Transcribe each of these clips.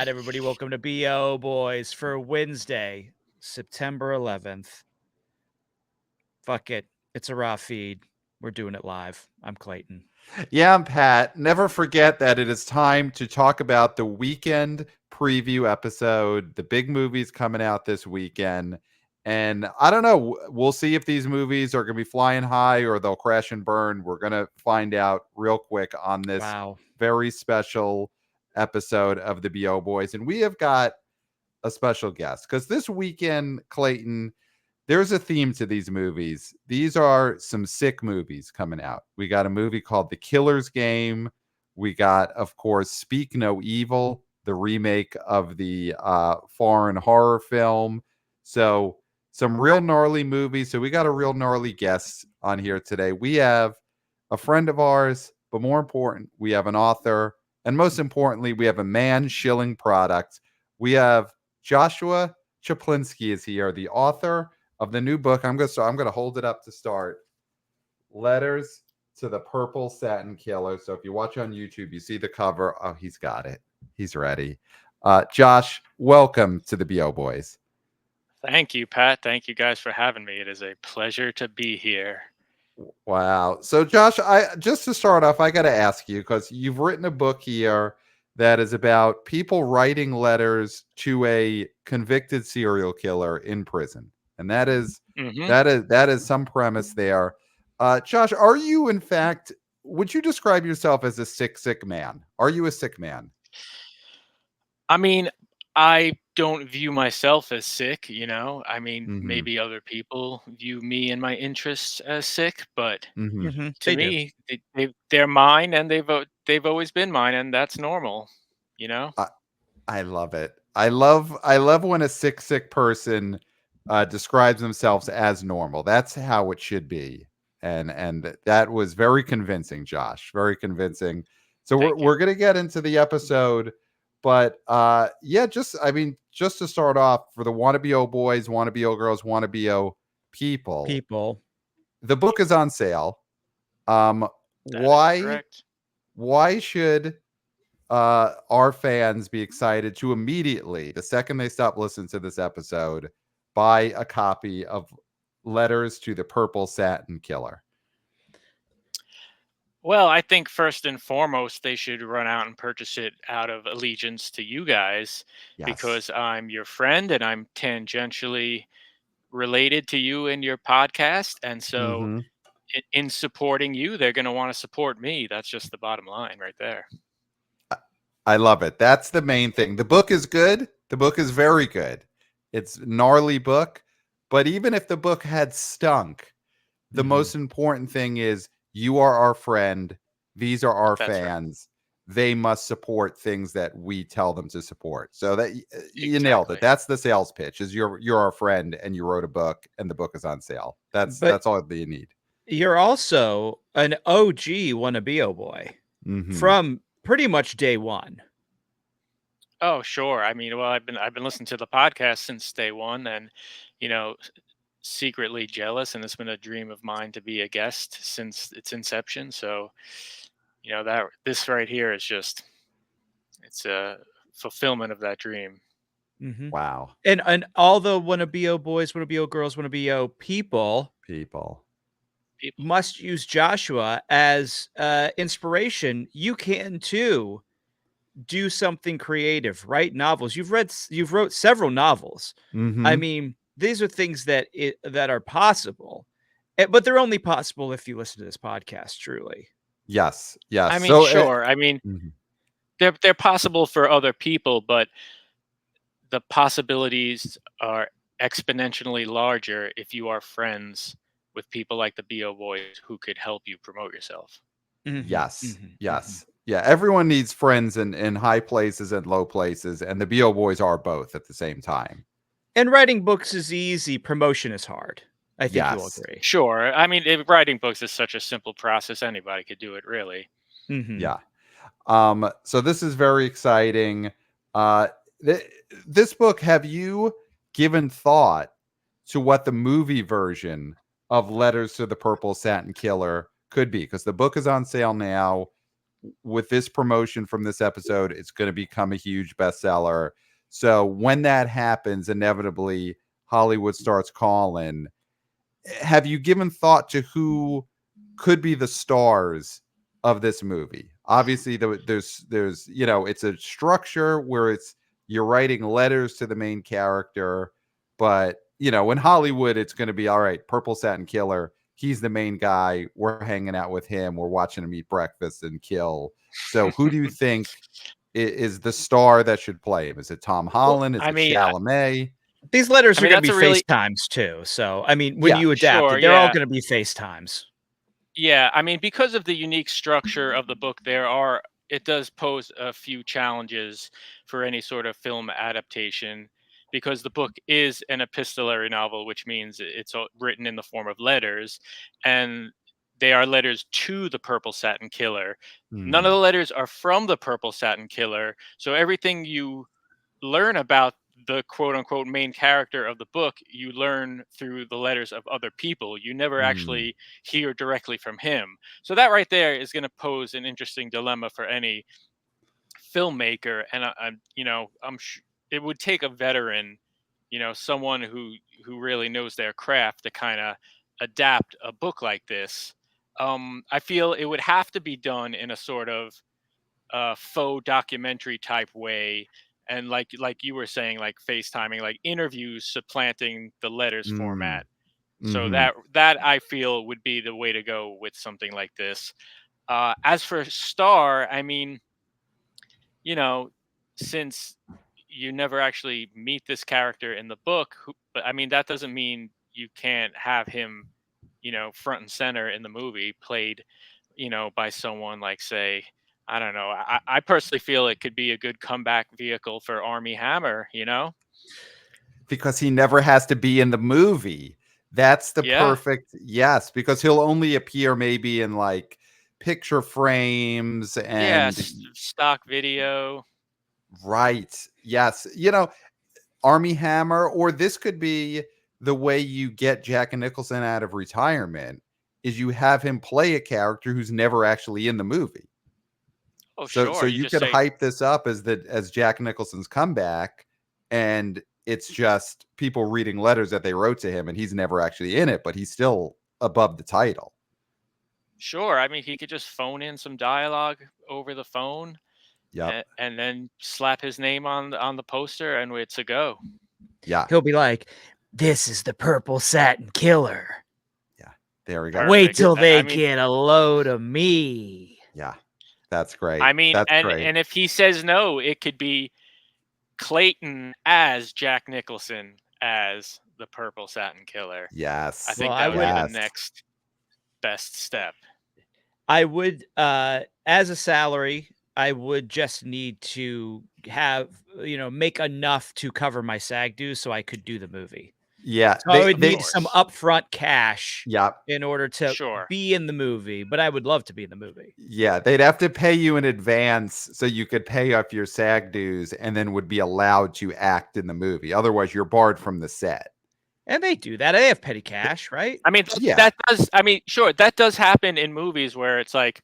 everybody. Welcome to BO Boys for Wednesday, September 11th. Fuck it. It's a raw feed. We're doing it live. I'm Clayton. Yeah, I'm Pat. Never forget that it is time to talk about the weekend preview episode, the big movies coming out this weekend. And I don't know, we'll see if these movies are going to be flying high or they'll crash and burn. We're going to find out real quick on this very special episode of the BO Boys. And we have got a special guest because this weekend, Clayton, there's a theme to these movies. These are some sick movies coming out. We got a movie called The Killer's Game. We got, of course, Speak No Evil, the remake of the foreign horror film. So some real gnarly movies. So we got a real gnarly guest on here today. We have a friend of ours, but more important, we have an author. And most importantly, we have a man shilling product. We have Joshua Chaplinsky is here, the author of the new book. I'm going to hold it up to start. Letters to the Purple Satin Killer. So if you watch on YouTube, you see the cover. Oh, he's got it. He's ready. Josh, welcome to the BO Boys. Thank you, Pat. Thank you guys for having me. It is a pleasure to be here. Wow. So Josh, just to start off, I got to ask you, because you've written a book here that is about people writing letters to a convicted serial killer in prison. And that is some premise there. Josh, are you, in fact, would you describe yourself as a sick man? Are you a sick man? I mean, I don't view myself as sick, I mean, maybe other people view me and my interests as sick, but to me, they're mine, and they've always been mine, and that's normal, I love it. I love when a sick person describes themselves as normal. That's how it should be. And that was very convincing, Josh. Very convincing. So we're gonna get into the episode, but just to start off, for the wanna BO boys, wanna BO girls, wanna BO people. The book is on sale. Why should our fans be excited to immediately, the second they stop listening to this episode, buy a copy of Letters to the Purple Satin Killer? Well, I think first and foremost, they should run out and purchase it out of allegiance to you guys, because I'm your friend and I'm tangentially related to you and your podcast. And so in supporting you, they're going to want to support me. That's just the bottom line right there. I love it. That's the main thing. The book is good. The book is very good. It's a gnarly book. But even if the book had stunk, the most important thing is you are our friend. These are our fans. Right. They must support things that we tell them to support. So that you nailed it. That's the sales pitch. Is you're our friend and you wrote a book and the book is on sale. That's all that you need. You're also an OG wanna BO boy from pretty much day one. Oh, sure. I mean, well, I've been listening to the podcast since day one, and secretly jealous, and it's been a dream of mine to be a guest since its inception. So, that this right here is just, it's a fulfillment of that dream. Wow. And all the wanna BO boys, wanna BO girls, wanna BO people must use Joshua as inspiration. You can too do something creative, write novels. You've wrote several novels. I mean, these are things that are possible, but they're only possible if you listen to this podcast. Truly. Yes. I mean, sure. I mean, they're possible for other people, but the possibilities are exponentially larger if you are friends with people like the BO boys who could help you promote yourself. Yes. Yeah, everyone needs friends in high places and low places, and the BO boys are both at the same time. And writing books is easy. Promotion is hard. I think you'll agree. Sure. I mean, writing books is such a simple process. Anybody could do it, really. Yeah. So this is very exciting. This book, have you given thought to what the movie version of Letters to the Purple Satin Killer could be? Because the book is on sale now. with this promotion from this episode, it's going to become a huge bestseller. So when that happens, inevitably Hollywood starts calling. Have you given thought to who could be the stars of this movie? Obviously, there's it's a structure where you're writing letters to the main character, but in Hollywood, it's going to be all right. Purple Satin Killer, he's the main guy. We're hanging out with him. We're watching him eat breakfast and kill. So, who do you think is the star that should play him? Is it Tom Holland? Is it Chalamet? These letters are going to be FaceTimes too. So, I mean, when you adapt it, they're all going to be FaceTimes. Yeah, I mean, because of the unique structure of the book, it does pose a few challenges for any sort of film adaptation, because the book is an epistolary novel, which means it's written in the form of letters, and they are letters to the Purple Satin Killer. None of the letters are from the Purple Satin Killer, so everything you learn about the quote unquote main character of the book, you learn through the letters of other people. You never actually hear directly from him. So that right there is going to pose an interesting dilemma for any filmmaker. And it would take a veteran, someone who really knows their craft to kind of adapt a book like this. I feel it would have to be done in a sort of faux documentary type way, and like you were saying, like FaceTiming, like interviews supplanting the letters format. So that I feel would be the way to go with something like this. As for star, I mean, since you never actually meet this character in the book, but I mean that doesn't mean you can't have him, front and center in the movie, played, by someone like, say, I don't know. I personally feel it could be a good comeback vehicle for Armie Hammer, because he never has to be in the movie. That's the perfect, yes, because he'll only appear maybe in like picture frames and stock video. Right. Yes. Armie Hammer, or this could be the way you get Jack Nicholson out of retirement, is you have him play a character who's never actually in the movie. Oh, sure. So you could hype this up as Jack Nicholson's comeback, and it's just people reading letters that they wrote to him, and he's never actually in it, but he's still above the title. Sure. I mean, he could just phone in some dialogue over the phone, and then slap his name on the poster, and it's a go. Yeah. He'll be like, "This is the Purple Satin Killer." Yeah. There we go. Wait till they get a load of me. Yeah. That's great. I mean, that's great. And if he says no, it could be Clayton as Jack Nicholson as the Purple Satin Killer. Yes. I think that would be the next best step. I would, as a salary, I would just need to have, make enough to cover my SAG dues so I could do the movie. Yeah. So I would need some upfront cash in order to be in the movie, but I would love to be in the movie. Yeah, they'd have to pay you in advance so you could pay off your SAG dues and then would be allowed to act in the movie. Otherwise, you're barred from the set. And they do that. They have petty cash, right? I mean, that does happen in movies where it's like,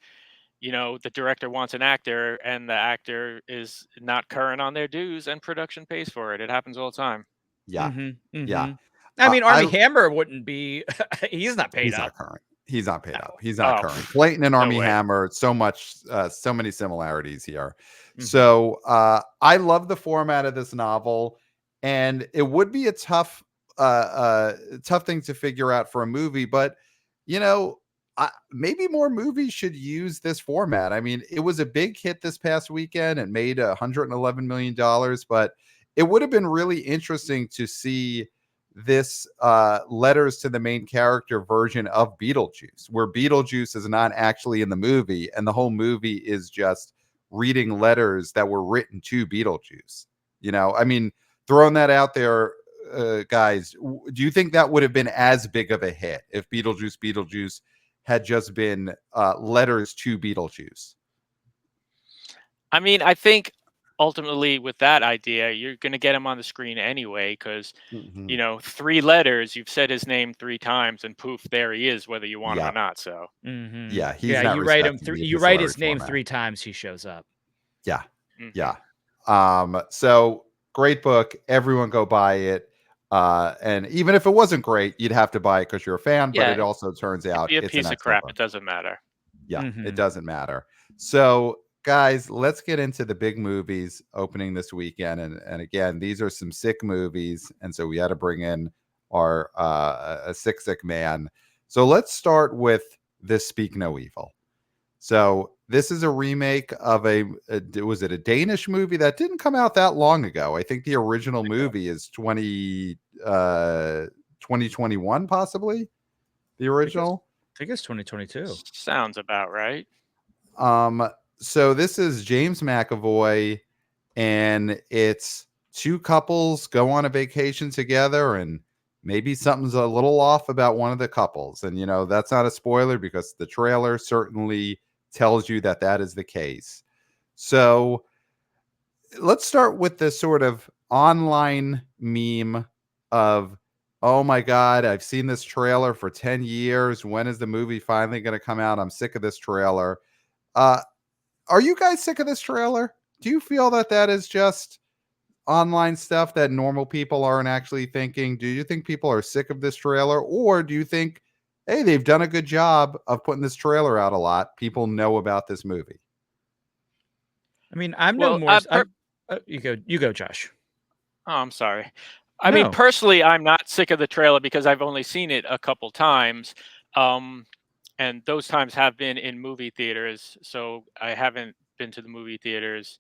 the director wants an actor and the actor is not current on their dues and production pays for it. It happens all the time. Yeah. Yeah. I mean, Armie Hammer wouldn't be, he's not paid up. Not current. He's not paid up. He's not current. Clayton and Armie Hammer, so many similarities here. So I love the format of this novel, and it would be a tough thing to figure out for a movie, but maybe more movies should use this format. I mean, it was a big hit this past weekend and made $111 million, but it would have been really interesting to see this letters to the main character version of Beetlejuice, where Beetlejuice is not actually in the movie, and the whole movie is just reading letters that were written to Beetlejuice. I mean, throwing that out there, guys, do you think that would have been as big of a hit if Beetlejuice had just been letters to Beetlejuice? I mean, I think ultimately, with that idea, you're going to get him on the screen anyway because, Mm-hmm. 3 letters, you've said his name 3 times, and poof, there he is, whether you want him Yeah. or not. So, Mm-hmm. Yeah. He's Yeah, not you write him respecting three. the You write epistolary his name format. 3 times, he shows up. Yeah. mhm. Yeah. So great book. Everyone go buy it. And even if it wasn't great, you'd have to buy it because you're a fan, but Yeah, it it also turns could out be a it's an piece of excellent crap. book. It doesn't matter. Yeah, it Mm-hmm. doesn't matter. So, guys, let's get into the big movies opening this weekend. And again, these are some sick movies. And so we had to bring in our a sick man. So let's start with This Speak No Evil. So this is a remake of was it a Danish movie that didn't come out that long ago? I think the original movie is 2021, possibly the original. I think it's 2022. Sounds about right. So this is James McAvoy, and it's two couples go on a vacation together, and maybe something's a little off about one of the couples. And that's not a spoiler because the trailer certainly tells you that that is the case. So let's start with the sort of online meme of, oh my God, I've seen this trailer for 10 years. When is the movie finally going to come out? I'm sick of this trailer. Uh, are you guys sick of this trailer? Do you feel that that is just online stuff that normal people aren't actually thinking? Do you think people are sick of this trailer? Or do you think, hey, they've done a good job of putting this trailer out a lot? People know about this movie. I mean, I'm no Well, more. I'm. You go, Josh. oh, I'm sorry. I mean, No. personally, I'm not sick of the trailer because I've only seen it a couple times. Um, and those times have been in movie theaters. So I haven't been to the movie theaters.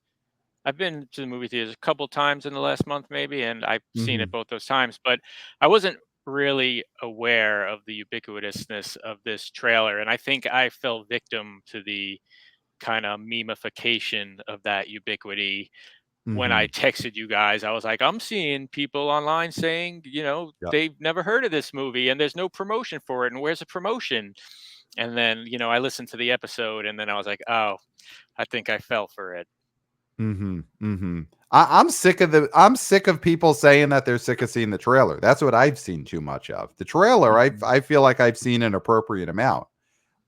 I've been to the movie theaters a couple times in the last month, maybe, and I've seen Mm-hmm. it both those times. But I wasn't really aware of the ubiquitousness of this trailer. And I think I fell victim to the kind of memification of that ubiquity when Mm-hmm. I texted you guys. I was like, I'm seeing people online saying, Yep. they've never heard of this movie and there's no promotion for it. And where's the promotion? And then, I listened to the episode and then I was like, oh, I think I fell for it. Mm-hmm. Mm-hmm. I'm sick of people saying that they're sick of seeing the trailer. That's what I've seen too much of. The trailer, Mhm. I feel like I've seen an appropriate amount.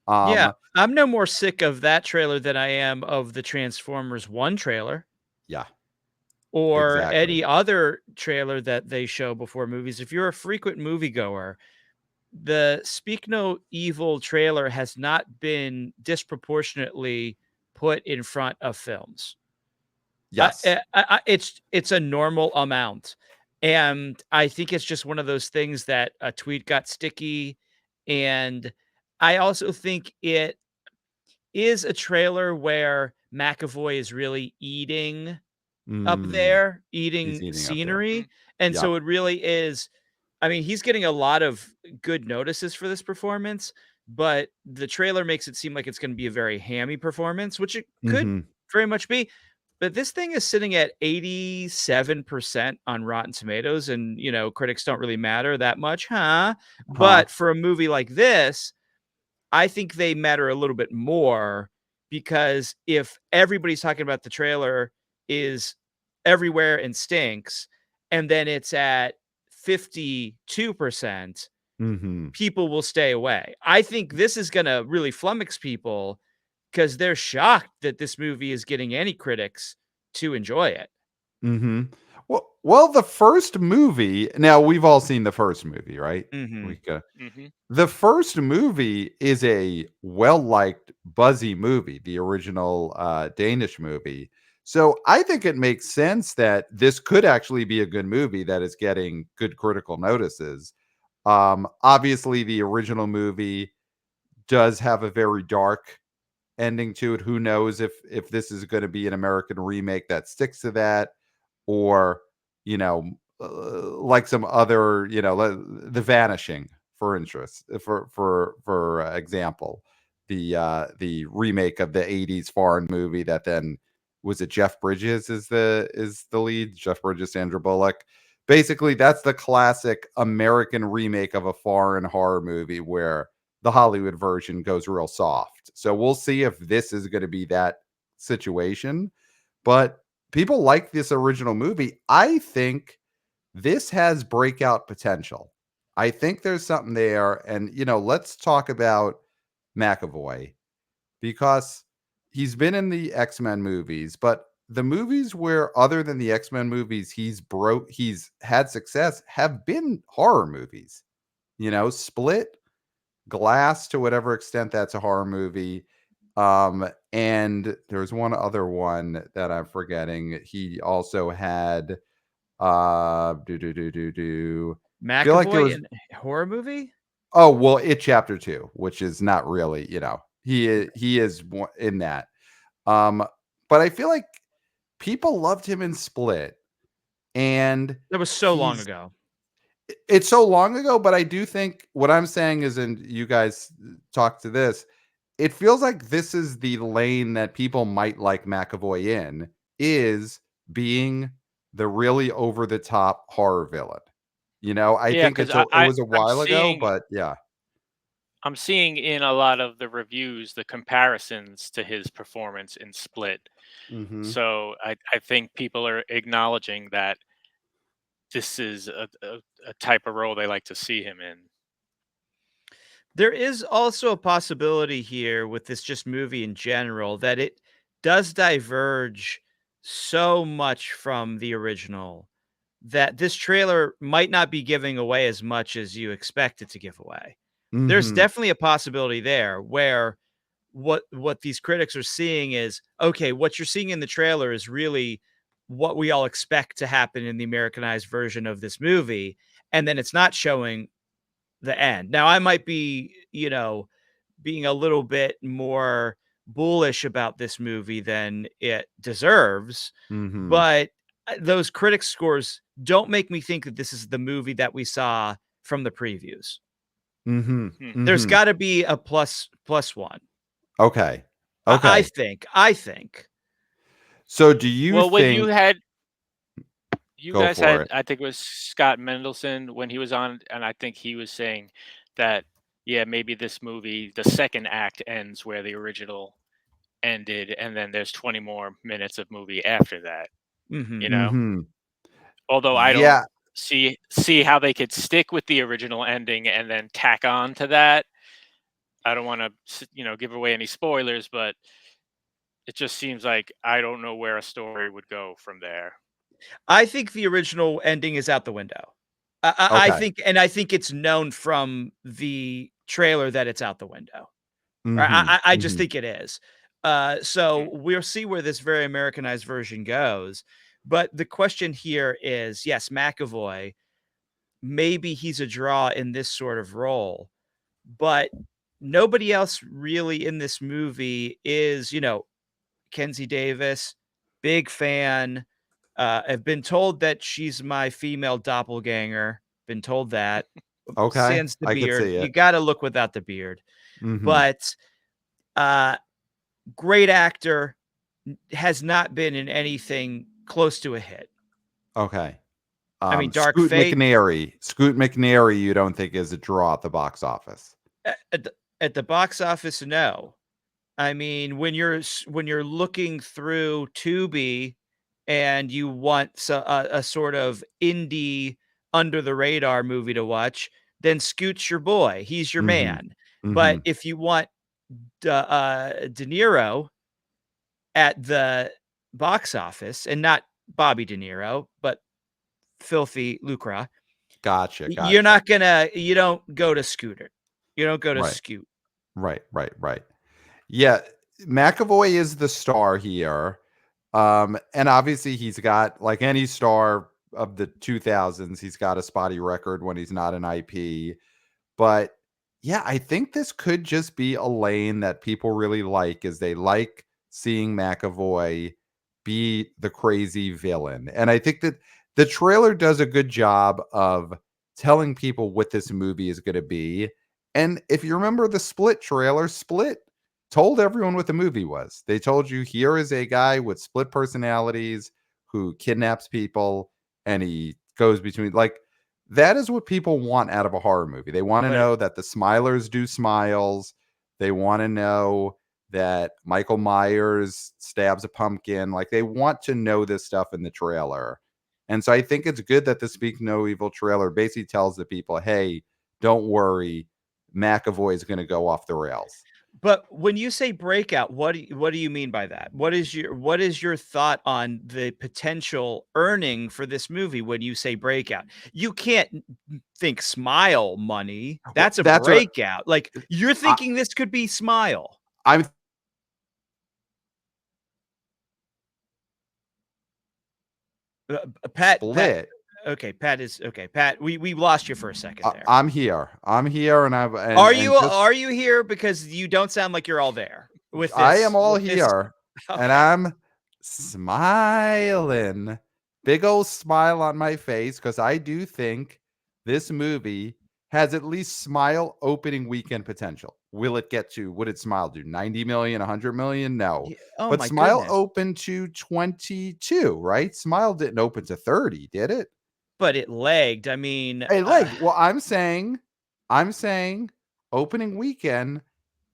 Yeah, I'm no more sick of that trailer than I am of the Transformers 1 trailer Yeah, or exactly. any other trailer that they show before movies. If you're a frequent moviegoer, the Speak No Evil trailer has not been disproportionately put in front of films. Yes. It's a normal amount, and I think it's just one of those things that a tweet got sticky, and I also think it is a trailer where McAvoy is really eating up Mm, there, he's eating eating up there. Mhm. scenery, and Yep. so it really is. I mean, he's getting a lot of good notices for this performance, but the trailer makes it seem like it's gonna be a very hammy performance, which it could Mhm. very much be, but this thing is sitting at 87% on Rotten Tomatoes, and, critics don't really matter that much, huh? Huh. But for a movie like this, I think they matter a little bit more because if everybody's talking about the trailer is everywhere and stinks, and then it's at 52%, Mhm. people will stay away. I think this is gonna really flummox people because they're shocked that this movie is getting any critics to enjoy it. Mhm. Well, the first movie, now we've all seen the first movie, right? Mhm. We go Mhm. The first movie is a well-liked, buzzy movie, the original, Danish movie. So, I think it makes sense that this could actually be a good movie that is getting good critical notices. Obviously, the original movie does have a very dark ending to it. Who knows if this is gonna be an American remake that sticks to that, or, you know, like some other, The Vanishing, for interest for example, the remake of the '80s foreign movie that then was it Jeff Bridges is the lead, Jeff Bridges, Sandra Bullock. Basically, that's the classic American remake of a foreign horror movie where the Hollywood version goes real soft. So we'll see if this is gonna be that situation, but people like this original movie. I think this has breakout potential. I think there's something there. And, let's talk about McAvoy, because he's been in the X-Men movies, but the movies where, other than the X-Men movies, he's had success have been horror movies. Split, Glass, to whatever extent that's a horror movie. And there's one other one that I'm forgetting. He also had feel like there McAvoy was in a horror movie? Oh, well, It Chapter 2, which is not really, he is in that. But I feel like people loved him in Split, and That was so long ago. it's so long ago, but I do think what I'm saying is, and you guys talk to this, it feels like this is the lane that people might like McAvoy in, is being the really over the top horror villain. I Yeah, think because it was a I'm while ago, seeing but yeah. I'm seeing in a lot of the reviews the comparisons to his performance in Split. Mm-hmm. So I think people are acknowledging that this is a type of role they like to see him in. There is also a possibility here with this just movie in general that it does diverge so much from the original that this trailer might not be giving away as much as you expect it to give away. There's Mm-hmm. definitely a possibility there where what these critics are seeing is, okay, what you're seeing in the trailer is really what we all expect to happen in the Americanized version of this movie, and then it's not showing the end. Now, I might be, being a little bit more bullish about this movie than it deserves, Mm-hmm. but those critic scores don't make me think that this is the movie that we saw from the previews. Mm-hmm. Hmm. There's Mm-hmm. got to be a plus one. Okay. I Okay. think. I think. So do you Well, when think you go guys for had, it? I think it was Scott Mendelson when he was on, and I think he was saying that, yeah, maybe this movie, the second act ends where the original ended, and then there's 20 more minutes of movie after that. Mhm. You know, Mm-hmm. although I don't Yeah. see how they could stick with the original ending and then tack on to that. I don't want to, give away any spoilers, but it just seems like I don't know where a story would go from there. I think the original ending is out the window. I Okay. think, and I think it's known from the trailer that it's out the window. Right? Mm-hmm. I just Mm-hmm. think it is. So Hmm. we'll see where this very Americanized version goes. But the question here is, yes, McAvoy, maybe he's a draw in this sort of role, but nobody else really in this movie is, Kenzie Davis, big fan. I've been told that she's my female doppelganger. Been told that. Okay. Sans the I could beard. see You it. got to look without the beard. Mm-hmm. But uh, great actor, has not been in anything close to a hit. Okay. I mean, Dark Scoot Fate McNairy. Scoot McNairy, you don't think is a draw at the box office? at the box office, no. I mean, when you're looking through Tubi and you want a sort of indie under the radar movie to watch, then Scoot's your boy. He's your Mm-hmm. man. Mm-hmm. But if you want De Niro at the box office, and not Bobby De Niro, but filthy lucre, Gotcha. you're Gotcha. not gonna. You don't go to Scooter. You don't go to Right. Scoot. Right. Right. Right. Yeah. McAvoy is the star here. And obviously he's got, like any star of the 2000s, he's got a spotty record when he's not an IP. But yeah, I think this could just be a lane that people really like, is they like seeing McAvoy be the crazy villain. And I think that the trailer does a good job of telling people what this movie is going to be. And if you remember the Split trailer, Split told everyone what the movie was. They told you, here is a guy with split personalities who kidnaps people, and he goes between, like, that is what people want out of a horror movie. They want to But know that the smilers do smiles. They want to know that Michael Myers stabs a pumpkin. Like, they want to know this stuff in the trailer. And so I think it's good that the Speak No Evil trailer basically tells the people, hey, don't worry, McAvoy is going to go off the rails. But when you say breakout, what do you mean by that? What is your thought on the potential earning for this movie when you say breakout? You can't think Smile money. Well, That's a that's what breakout. Like, you're thinking this could be Smile. I'm Pat, split. okay, Pat is okay. Pat, we lost you for a second there. I'm here, and Are you here? Because you don't sound like you're all there with this. I am all with this- here, Okay. and I'm smiling, big old smile on my face, because I do think this movie has at least Smile opening weekend potential. Will it get to, what did Smile do? 90 million, 100 million? No. Oh But my Smile goodness. opened to 22, right? Smile didn't open to 30, did it? But it lagged. I mean, Hey, well, I'm saying opening weekend,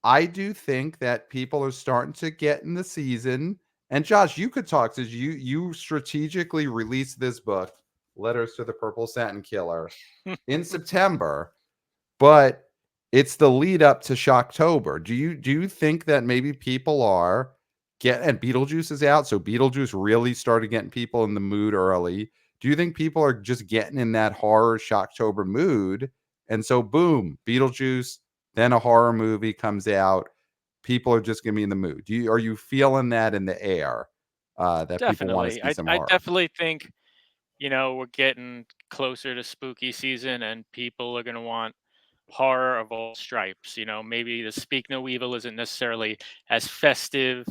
I do think that people are starting to get in the season. And Josh, you could talk, because you strategically released this book, Letters to the Purple Satin Killer, in September, but it's the lead up to Shocktober. Do you think that maybe people are and Beetlejuice is out, so Beetlejuice really started getting people in the mood early. Do you think people are just getting in that horror Shocktober mood? And so boom, Beetlejuice, then a horror movie comes out. People are just gonna be in the mood. Are you feeling that in the air? That people want to Definitely. see some I horror. definitely think, we're getting closer to spooky season and people are going to want horror of all stripes. Maybe the Speak No Evil isn't necessarily as festive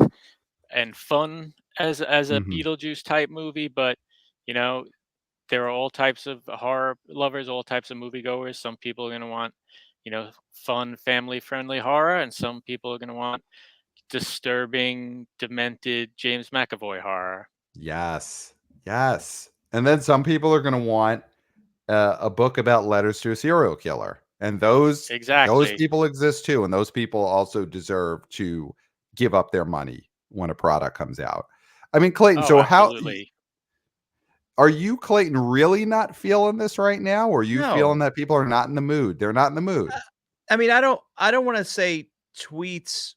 and fun as a Mhm. Beetlejuice type movie, but you know, there are all types of horror lovers, all types of moviegoers. Some people are going to want, fun, family friendly horror, and some people are going to want disturbing, demented James McAvoy horror. Yes. Yes. And then some people are gonna want a book about letters to a serial killer, and those Exactly. people exist too, and those people also deserve to give up their money when a product comes out. I mean, Clayton, Oh, so absolutely. are you, Clayton, really not feeling this right now, or are you feeling no. that people are not in the mood? They're not in the mood. I mean, I don't want to say tweets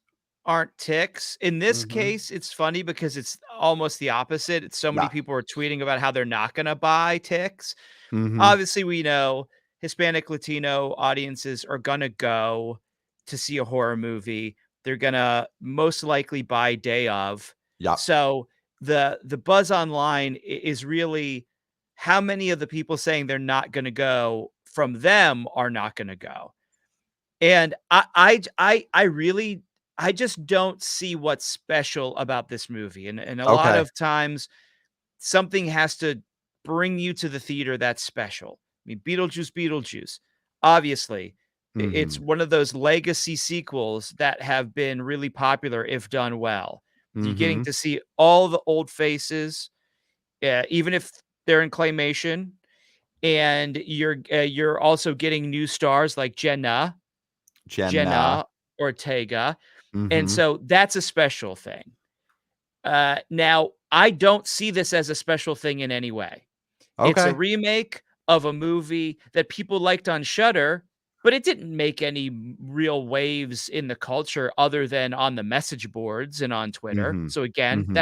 aren't ticks. In this Mhm. case, it's funny because it's almost the opposite. It's so many Yeah. people are tweeting about how they're not going to buy ticks. Mhm. Obviously, we know Hispanic Latino audiences are going to go to see a horror movie. They're going to most likely buy day of. Yep. So the buzz online is really how many of the people saying they're not going to go from them are not going to go. And I really I just don't see what's special about this movie, and a lot Okay. of times, something has to bring you to the theater that's special. I mean, Beetlejuice, obviously, it's Mhm. one of those legacy sequels that have been really popular if done well. You're getting Mhm. to see all the old faces, even if they're in claymation, and you're also getting new stars like Jenna. Jenna Ortega, and Mhm. so that's a special thing. Now, I don't see this as a special thing in any way. It's a Okay. remake of a movie that people liked on Shudder, but it didn't make any real waves in the culture other than on the message boards and on Twitter. Mhm. So again, Mhm.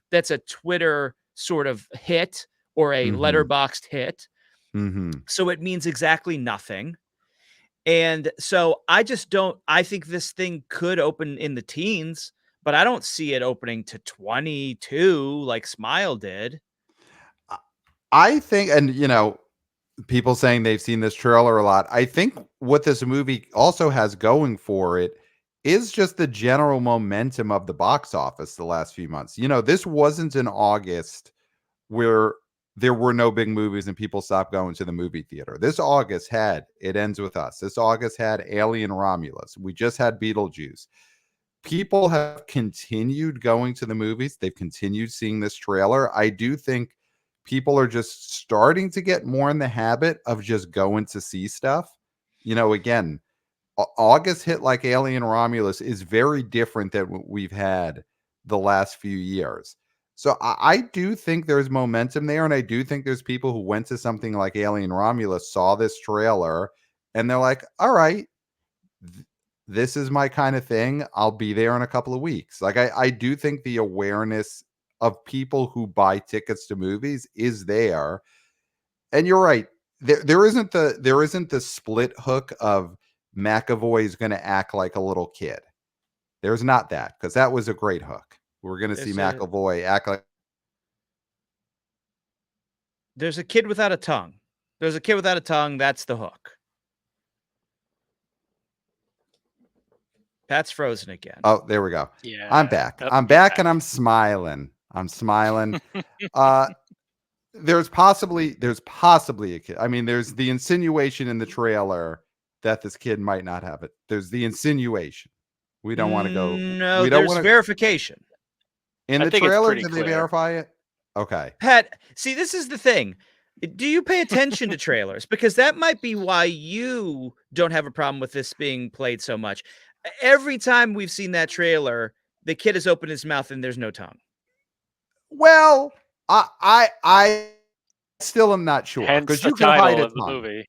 that's a Twitter sort of hit or a Mhm. letterboxed hit. Mhm. So it means exactly nothing. And so I think this thing could open in the teens, but I don't see it opening to 22 like Smile did. I I think, and people saying they've seen this trailer a lot. I think what this movie also has going for it is just the general momentum of the box office the last few months. This wasn't in August where there were no big movies and people stopped going to the movie theater. This August had It Ends With Us. This August had Alien Romulus. We just had Beetlejuice. People have continued going to the movies. They've continued seeing this trailer. I do think people are just starting to get more in the habit of just going to see stuff. Again, August hit like Alien Romulus is very different than what we've had the last few years. So I do think there's momentum there, and I do think there's people who went to something like Alien Romulus, saw this trailer, and they're like, all right, this is my kind of thing. I'll be there in a couple of weeks. Like I do think the awareness of people who buy tickets to movies is there. And you're right. There isn't the split hook of McAvoy's going to act like a little kid. There's not that, because that was a great hook. We're going to see McAvoy act like. There's a kid without a tongue. There's a kid without a tongue. That's the hook. Pat's frozen again. Oh, there we go. Yeah, I'm back. I'm back, and I'm smiling. I'm smiling. There's possibly a kid. I mean, there's the insinuation in the trailer that this kid might not have it. There's the insinuation. We don't want to go. No, we don't there's want verification. In the trailer, did they verify it? Okay. Pat, see, this is the thing. Do you pay attention to trailers? Because that might be why you don't have a problem with this being played so much. Every time we've seen that trailer, the kid has opened his mouth and there's no tongue. Well, I still am not sure, because you could hide a tongue.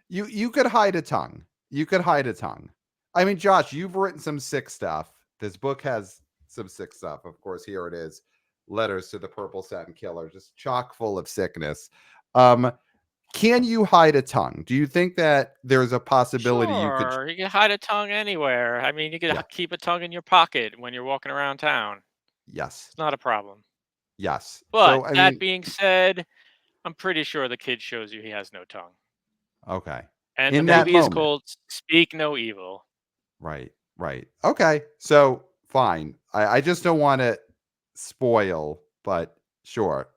You could hide a tongue. You could hide a tongue. I mean, Josh, you've written some sick stuff. This book has some sick stuff. Of course, here it is. Letters to the Purple Satin Killer, just chock full of sickness. Can you hide a tongue? Do you think that there's a possibility you can hide a tongue anywhere? I mean, you could keep a tongue in your pocket when you're walking around town. Yes. It's not a problem. Yes. But so, that being said, I'm pretty sure the kid shows you he has no tongue. Okay. And in the movie is called Speak No Evil. Right. Okay. So fine. I just don't want to spoil, but sure.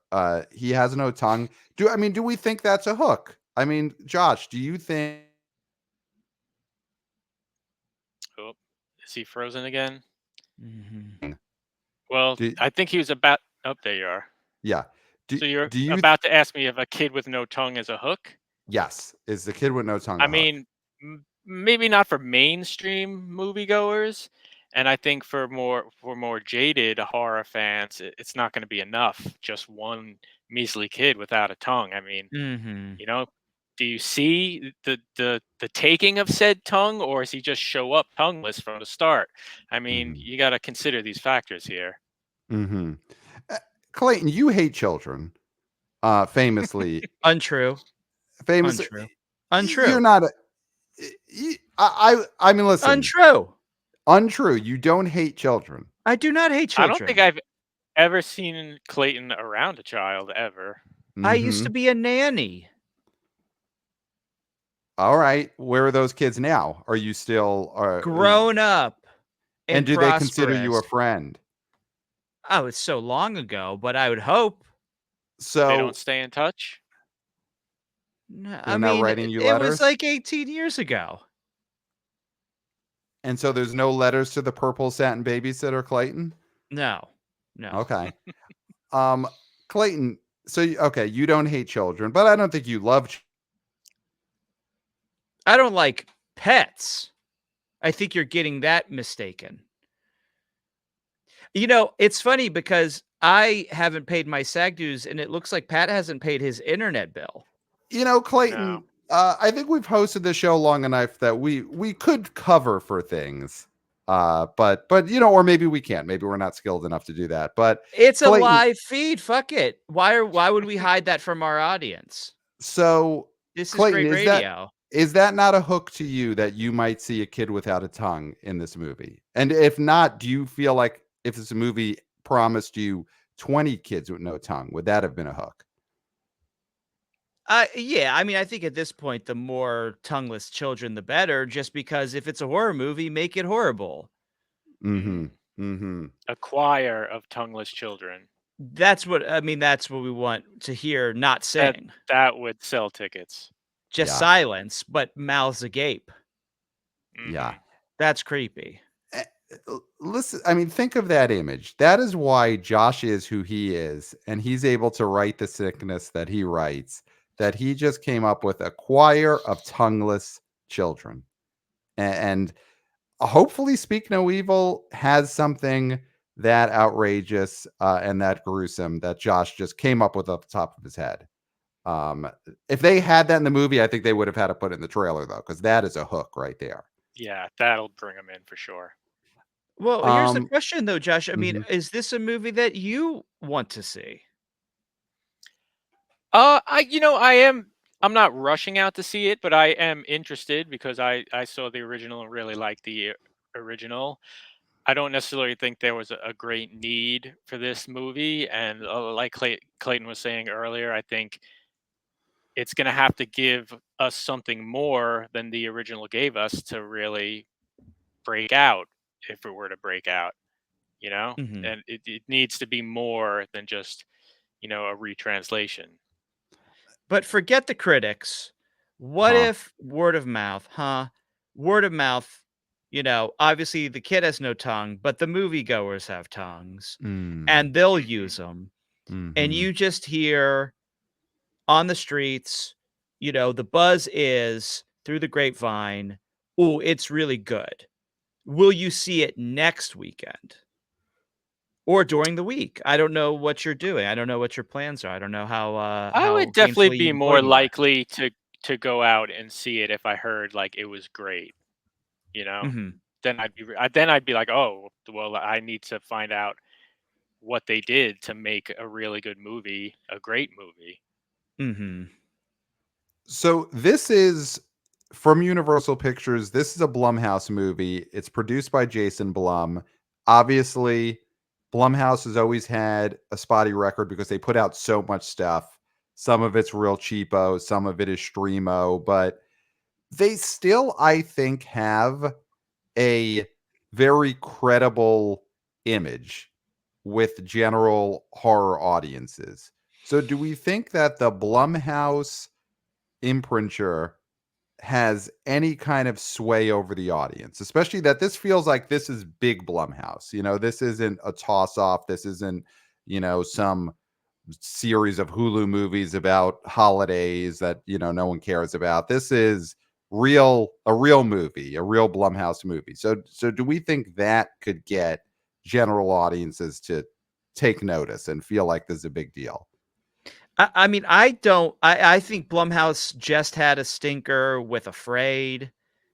He has no tongue. Do we think that's a hook? I mean, Josh, do you think? Oh, is he frozen again? Mm-hmm. Well, I think he was about. Oh, there you are. Yeah. So you're about to ask me if a kid with no tongue is a hook? Yes. Is the kid with no tongue? I mean, maybe not for mainstream moviegoers, and I think for more jaded horror fans, it's not going to be enough. Just one measly kid without a tongue. I mean, do you see the taking of said tongue, or does he just show up tongueless from the start? I mean, you got to consider these factors here. Mm-hmm. Clayton, you hate children, famously. Untrue. Famously. Untrue. You're not. I mean, listen. Untrue. You don't hate children. I do not hate children. I don't think I've ever seen Clayton around a child ever. I used to be a nanny. All right. Where are those kids now? Are you still grown up? And do they consider you a friend? Oh, it's so long ago, but I would hope. So they don't stay in touch? No, I mean, writing you letters? It was like 18 years ago. And so there's no letters to the Purple Satin Babysitter, Clayton? No. Okay. Clayton, so you don't hate children, but I don't think you love children. I don't like pets. I think you're getting that mistaken. It's funny because I haven't paid my SAG dues, and it looks like Pat hasn't paid his internet bill. Clayton, I think we've hosted the show long enough that we could cover for things. But or maybe we can't. Maybe we're not skilled enough to do that. But it's Clayton, a live feed. Fuck it. Why would we hide that from our audience? So this is Clayton, great radio. Is that not a hook to you that you might see a kid without a tongue in this movie? And if not, do you feel like if this movie promised you 20 kids with no tongue, would that have been a hook? Yeah. I mean, I think at this point, the more tongueless children, the better, just because if it's a horror movie, make it horrible. A choir of tongueless children. That's what we want to hear, not sing. That would sell tickets. Just silence, but mouths agape. Yeah. That's creepy. Listen, I mean, think of that image. That is why Josh is who he is, and he's able to write the sickness that he writes, that he just came up with a choir of tongueless children. And hopefully Speak No Evil has something that outrageous and that gruesome that Josh just came up with off the top of his head. If they had that in the movie, I think they would have had to put it in the trailer, though, because that is a hook right there. Yeah, that'll bring them in for sure. Well, here's the question, though, Josh. I mean, Mhm. is this a movie that you want to see? I'm not rushing out to see it, but I am interested because I saw the original and really liked the original. I don't necessarily think there was a great need for this movie, and like Clayton was saying earlier, I think it's going to have to give us something more than the original gave us to really break out, if it were to break out, Mhm. and it needs to be more than just a retranslation. But forget the critics. What Huh. if word of mouth, huh? Word of mouth, obviously the kid has no tongue, but the moviegoers have tongues, Mm. and they'll Hmm. use them. And Mhm. you just hear on the streets, the buzz is through the grapevine, "Oh, it's really good." Will you see it next weekend? Or during the week? I don't know what you're doing. I don't know what your plans are. I don't know I would how definitely gainfully be more employed you are. likely to go out and see it if I heard like it was great, you know. Mhm. Then I'd be like, oh, well, I need to find out what they did to make a really good movie, a great movie. Mhm. So this is from Universal Pictures. This is a Blumhouse movie. It's produced by Jason Blum. Obviously, Blumhouse has always had a spotty record because they put out so much stuff. Some of it's real cheapo, some of it is streamo, but they still, I think, have a very credible image with general horror audiences. So do we think that the Blumhouse imprinter has any kind of sway over the audience, especially that this feels like this is big Blumhouse. This isn't a toss off. This isn't, some series of Hulu movies about holidays that, no one cares about. This is a real movie, a real Blumhouse movie. So do we think that could get general audiences to take notice and feel like this is a big deal? I mean, I don't I think Blumhouse just had a stinker with Afraid.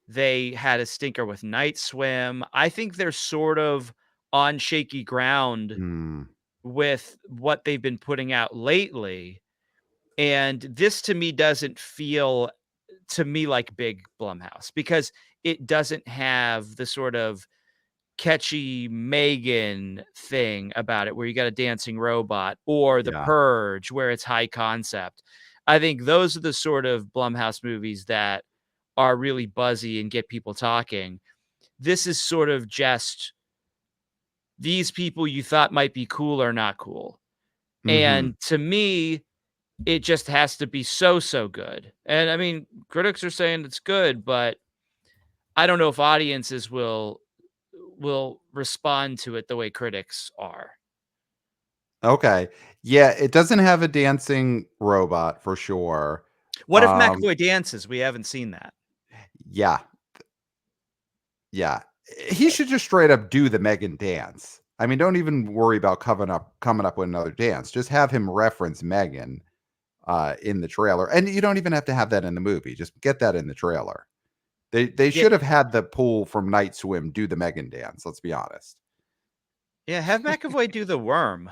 They had a stinker with Night Swim. I think they're sort of on shaky ground Hmm. with what they've been putting out lately, and this to me doesn't feel to me like big Blumhouse because it doesn't have the sort of catchy Megan thing about it where you got a dancing robot or The Yeah. Purge where it's high concept. I think those are the sort of Blumhouse movies that are really buzzy and get people talking. This is sort of just these people you thought might be cool are not cool. Hmm. And to me, it just has to be so, so good. And I mean, critics are saying it's good, but I don't know if audiences will respond to it the way critics are. Okay. Yeah, it doesn't have a dancing robot for sure. What if Um, McAvoy dances? We haven't seen that. yeah, yeah. He should just straight up do the Megan dance. I mean, don't even worry about coming up with another dance. Just have him reference Megan in the trailer. And you don't even have to have that in the movie. Just get that in the trailer. They Yeah, should have had the pool from Night Swim do the Megan dance, let's be honest. yeah, have McAvoy do the worm.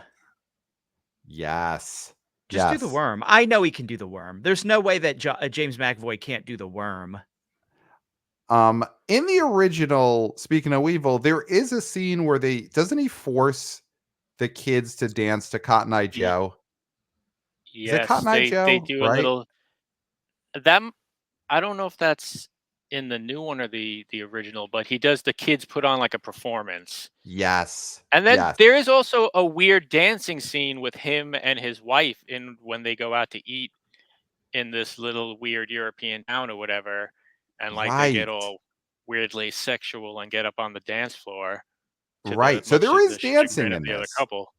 Yes. Just do the Yes. worm. I know he can do the worm. There's no way that James McAvoy can't do the worm. In the original, speaking of Weevil, there is a scene where doesn't he force the kids to dance to Cotton Eye Ye- Joe? Is it yes, Cotton Eye they Joe? do a Right? little that. I don't know if that's in the new one or the original, but he does the kids put on like a performance. Yes. And then Yes. there is also a weird dancing scene with him and his wife in when they go out to eat in this little weird European town or whatever, and like they get Right. all weirdly sexual and get up on the dance floor to the Right. So much there of is the chagrin dancing of in the other this. couple.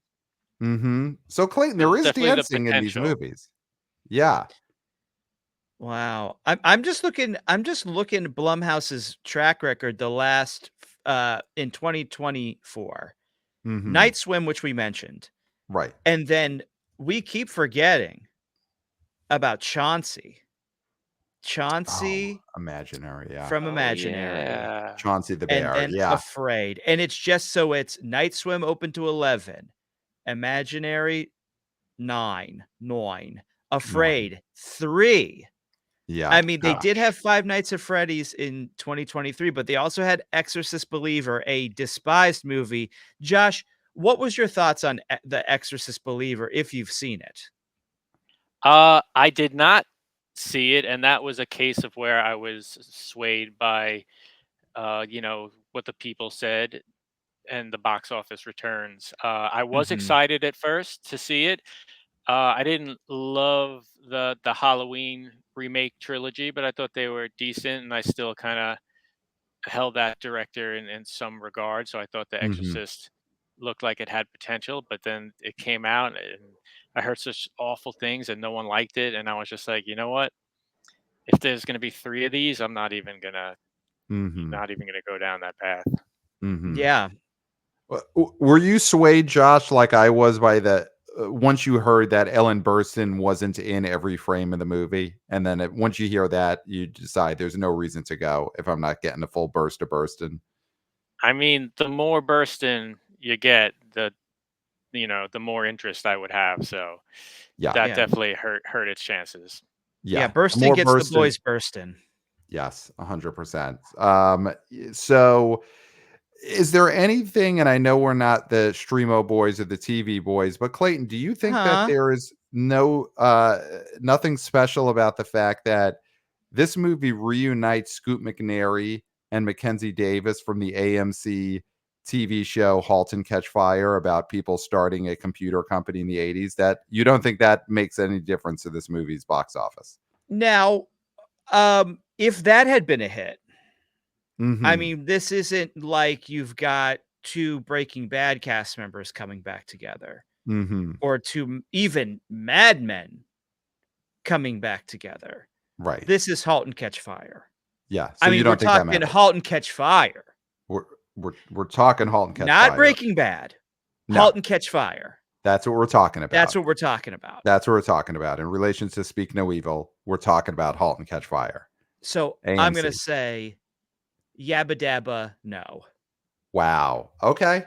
So Clayton, there There's is definitely the dancing in these potential. movies. Yeah. Wow. I'm just looking at Blumhouse's track record the last in 2024. Night Swim, which we mentioned. Right. And then we keep forgetting about Chauncey. Oh, Chauncey Imaginary, yeah. from Oh Imaginary. yeah. Chauncey the And Bear, then yeah. Afraid. And it's just so it's Night Swim open to 11. Imaginary 9. Annoying. Afraid 3. Yeah, I mean, they did gosh. have Five Nights at Freddy's in 2023, but they also had Exorcist Believer, a despised movie. Josh, what was your thoughts on The Exorcist Believer, if you've seen it? I did not see it, and that was a case of where I was swayed by, what the people said and the box office returns. I was Mhm. excited at first to see it. I didn't love the Halloween remake trilogy, but I thought they were decent, and I still kind of held that director in some regard. So I thought The Mhm. Exorcist looked like it had potential, but then it came out, and I heard such awful things, and no one liked it, and I was just like, you know what? If there's gonna be 3 of these, I'm Mhm. not even gonna go down that path. Mhm. Yeah. Were you swayed, Josh, like I was by the once you heard that Ellen Burstyn wasn't in every frame of the movie, and then once you hear that, you decide there's no reason to go if I'm not getting a full burst of Burstyn. I mean, the more Burstyn you get, the more interest I would have, so Yeah, that Yeah. definitely hurt its chances. Yeah, yeah. The Burston more gets the Burstyn, boys bursting. yes, 100%. So is there anything, and I know we're not the Streamo boys or the TV boys, but Clayton, do you think that Huh? there is nothing special about the fact that this movie reunites Scoot McNairy and Mackenzie Davis from the AMC TV show *Halt and Catch Fire* about people starting a computer company in the 80s? That you don't think that makes any difference to this movie's box office? Now, if that had been a hit, I Mm-hmm. mean, this isn't like you've got 2 Breaking Bad cast members coming back together Mm-hmm. or 2 even Mad Men coming back together. Right. This is *Halt and Catch Fire*. Yeah. So I you mean, we're don't think that talking matters? *Halt and Catch Fire*, We're talking *Halt and Catch not Fire*. Breaking Bad. No, *Halt and Catch Fire*. that's what we're talking That's about. what we're talking about. That's what we're talking about. In relation to Speak No Evil, we're talking about *Halt and Catch Fire*. So, I'm gonna AMC. say yabba dabba no. Wow. Okay.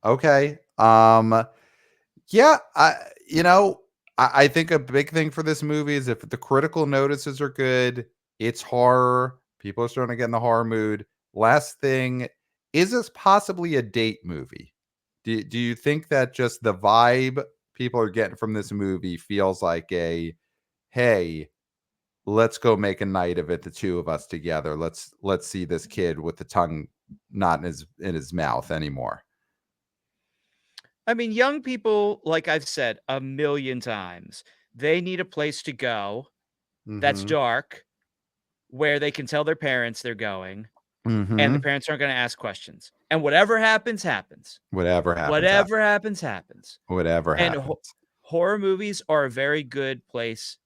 Okay. Yeah, I think a big thing for this movie is if the critical notices are good, it's horror. People are starting to get in the horror mood. Last thing, is this possibly a date movie? Do you think that just the vibe people are getting from this movie feels like hey, let's go make a night of it, the two of us together. Let's see this kid with the tongue not in his mouth anymore. I mean, young people, like I've said a million times, they need a place to go that's Mhm. dark, where they can tell their parents they're going, and the Mhm. parents aren't gonna ask questions. And whatever happens, happens. Whatever happens, Whatever happens. happens, happens. Whatever And happens. horror movies are a very good place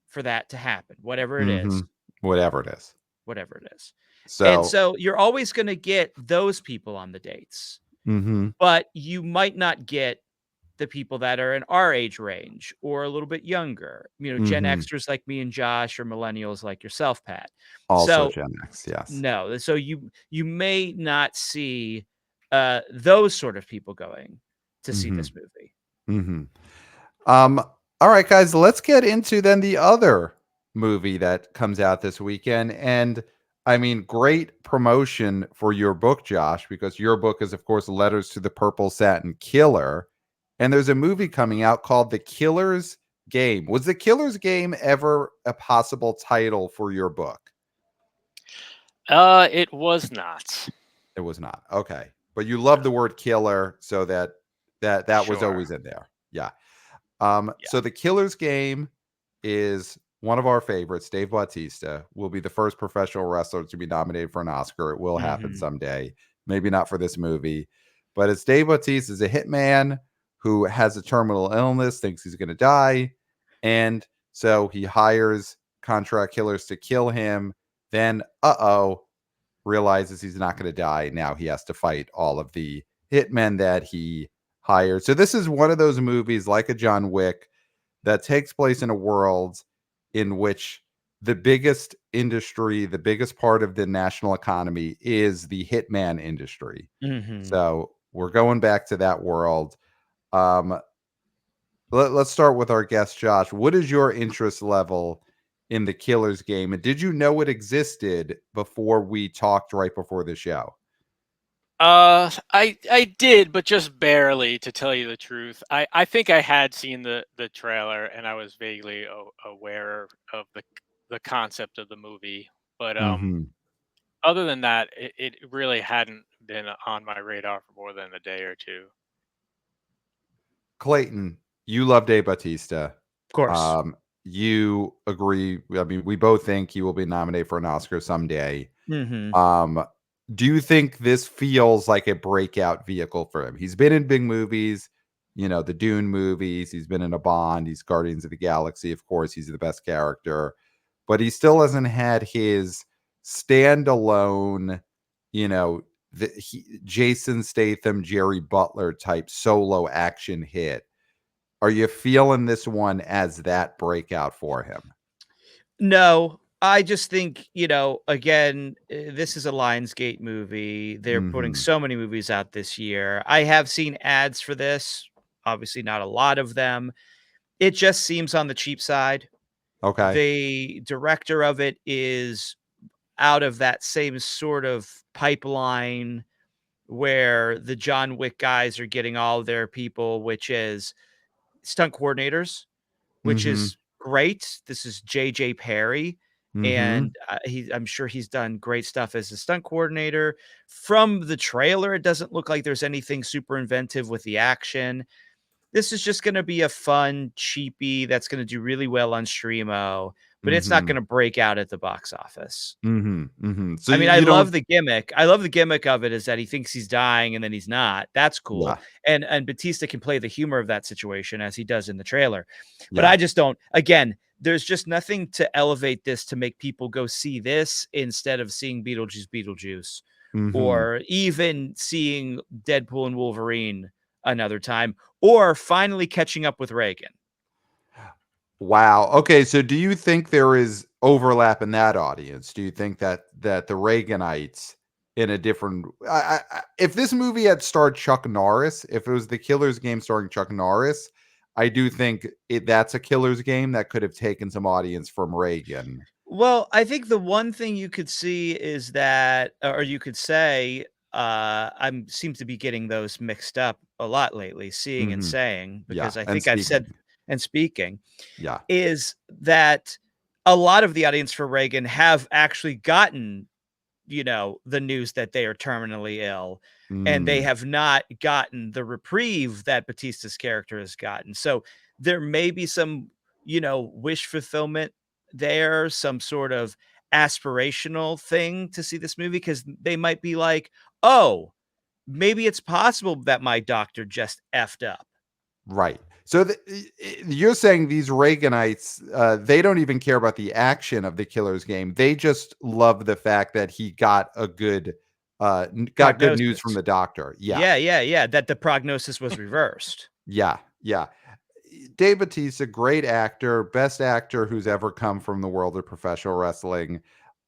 for that to happen, whatever it is. Mhm. Whatever it is. Whatever it is. And So, so you're always gonna get those people on the dates, mhm. but you might not get the people that are in our age range or a little bit younger, Gen Mhm. Xers like me and Josh or millennials like yourself, Pat. Also So Gen X, yes. no, so you may not see those sort of people going to see Mhm. this movie. Mhm. Um, all right, guys, let's get into then the other movie that comes out this weekend. And I mean, great promotion for your book, Josh, because your book is, of course, Letters to the Purple Satin Killer. And there's a movie coming out called The Killer's Game. Was The Killer's Game ever a possible title for your book? It was not. It was not. Okay. But you love the word killer, so that was Sure. always in there. Yeah. Yeah. So The Killer's Game is one of our favorites. Dave Bautista will be the first professional wrestler to be nominated for an Oscar. It will happen Mhm. someday. Maybe not for this movie, but it's Dave Bautista is a hitman who has a terminal illness, thinks he's going to die, and so he hires contract killers to kill him. Then, realizes he's not going to die. Now he has to fight all of the hitmen that he hired. So this is one of those movies like a John Wick that takes place in a world in which the biggest industry, the biggest part of the national economy is the hitman industry. Mm-hmm. So we're going back to that world. Let's start with our guest, Josh. What is your interest level in the Killers game? And did you know it existed before we talked right before the show? I did, but just barely, to tell you the truth. I think I had seen the trailer, and I was vaguely aware of the concept of the movie. But other than that, it really hadn't been on my radar for more than a day or two. Clayton, you love Dave Bautista. Of course. You agree. I mean, we both think he will be nominated for an Oscar someday. Mm-hmm. Do you think this feels like a breakout vehicle for him? He's been in big movies, the Dune movies. He's been in a Bond. He's Guardians of the Galaxy. Of course, he's the best character, but he still hasn't had his standalone, Jason Statham, Jerry Butler type solo action hit. Are you feeling this one as that breakout for him? No, I just think, again, this is a Lionsgate movie. They're putting so many movies out this year. I have seen ads for this, obviously not a lot of them. It just seems on the cheap side. Okay. The director of it is out of that same sort of pipeline where the John Wick guys are getting all their people, which is stunt coordinators, which is great. This is J.J. Perry, and I'm sure he's done great stuff as a stunt coordinator. From the trailer, it doesn't look like there's anything super inventive with the action. This is just gonna be a fun cheapie that's gonna do really well on Streamo, but it's not gonna break out at the box office. So I mean, I you love don't. the gimmick. I love the gimmick of it is that he thinks he's dying and then he's not. That's cool. Yeah. And Batista can play the humor of that situation as he does in the trailer. But Yeah. I just don't, again, there's just nothing to elevate this to make people go see this instead of seeing Beetlejuice, or even seeing Deadpool and Wolverine another time, or finally catching up with Reagan. Wow. Okay. So do you think there is overlap in that audience? Do you think that the Reaganites in a different, if this movie had starred Chuck Norris, if it was the Killers game starring Chuck Norris, I do think that's a Killers game that could have taken some audience from Reagan. Well, I think the one thing you could see is that, or you could say, I'm seem to be getting those mixed up a lot lately, seeing and saying, Yeah. because I And think I've said speaking. and speaking, Yeah. is that a lot of the audience for Reagan have actually gotten, the news that they are terminally ill, and they have not gotten the reprieve that Batista's character has gotten. So there may be some, wish fulfillment there, some sort of aspirational thing to see this movie, because they might be like, oh, maybe it's possible that my doctor just effed up. Right. So you're saying these Reaganites, they don't even care about the action of the Killers game. They just love the fact that he got good news from Prognosis. the doctor. Yeah. Yeah. That the prognosis was reversed. Yeah. Yeah. Dave Bautista, great actor, best actor who's ever come from the world of professional wrestling.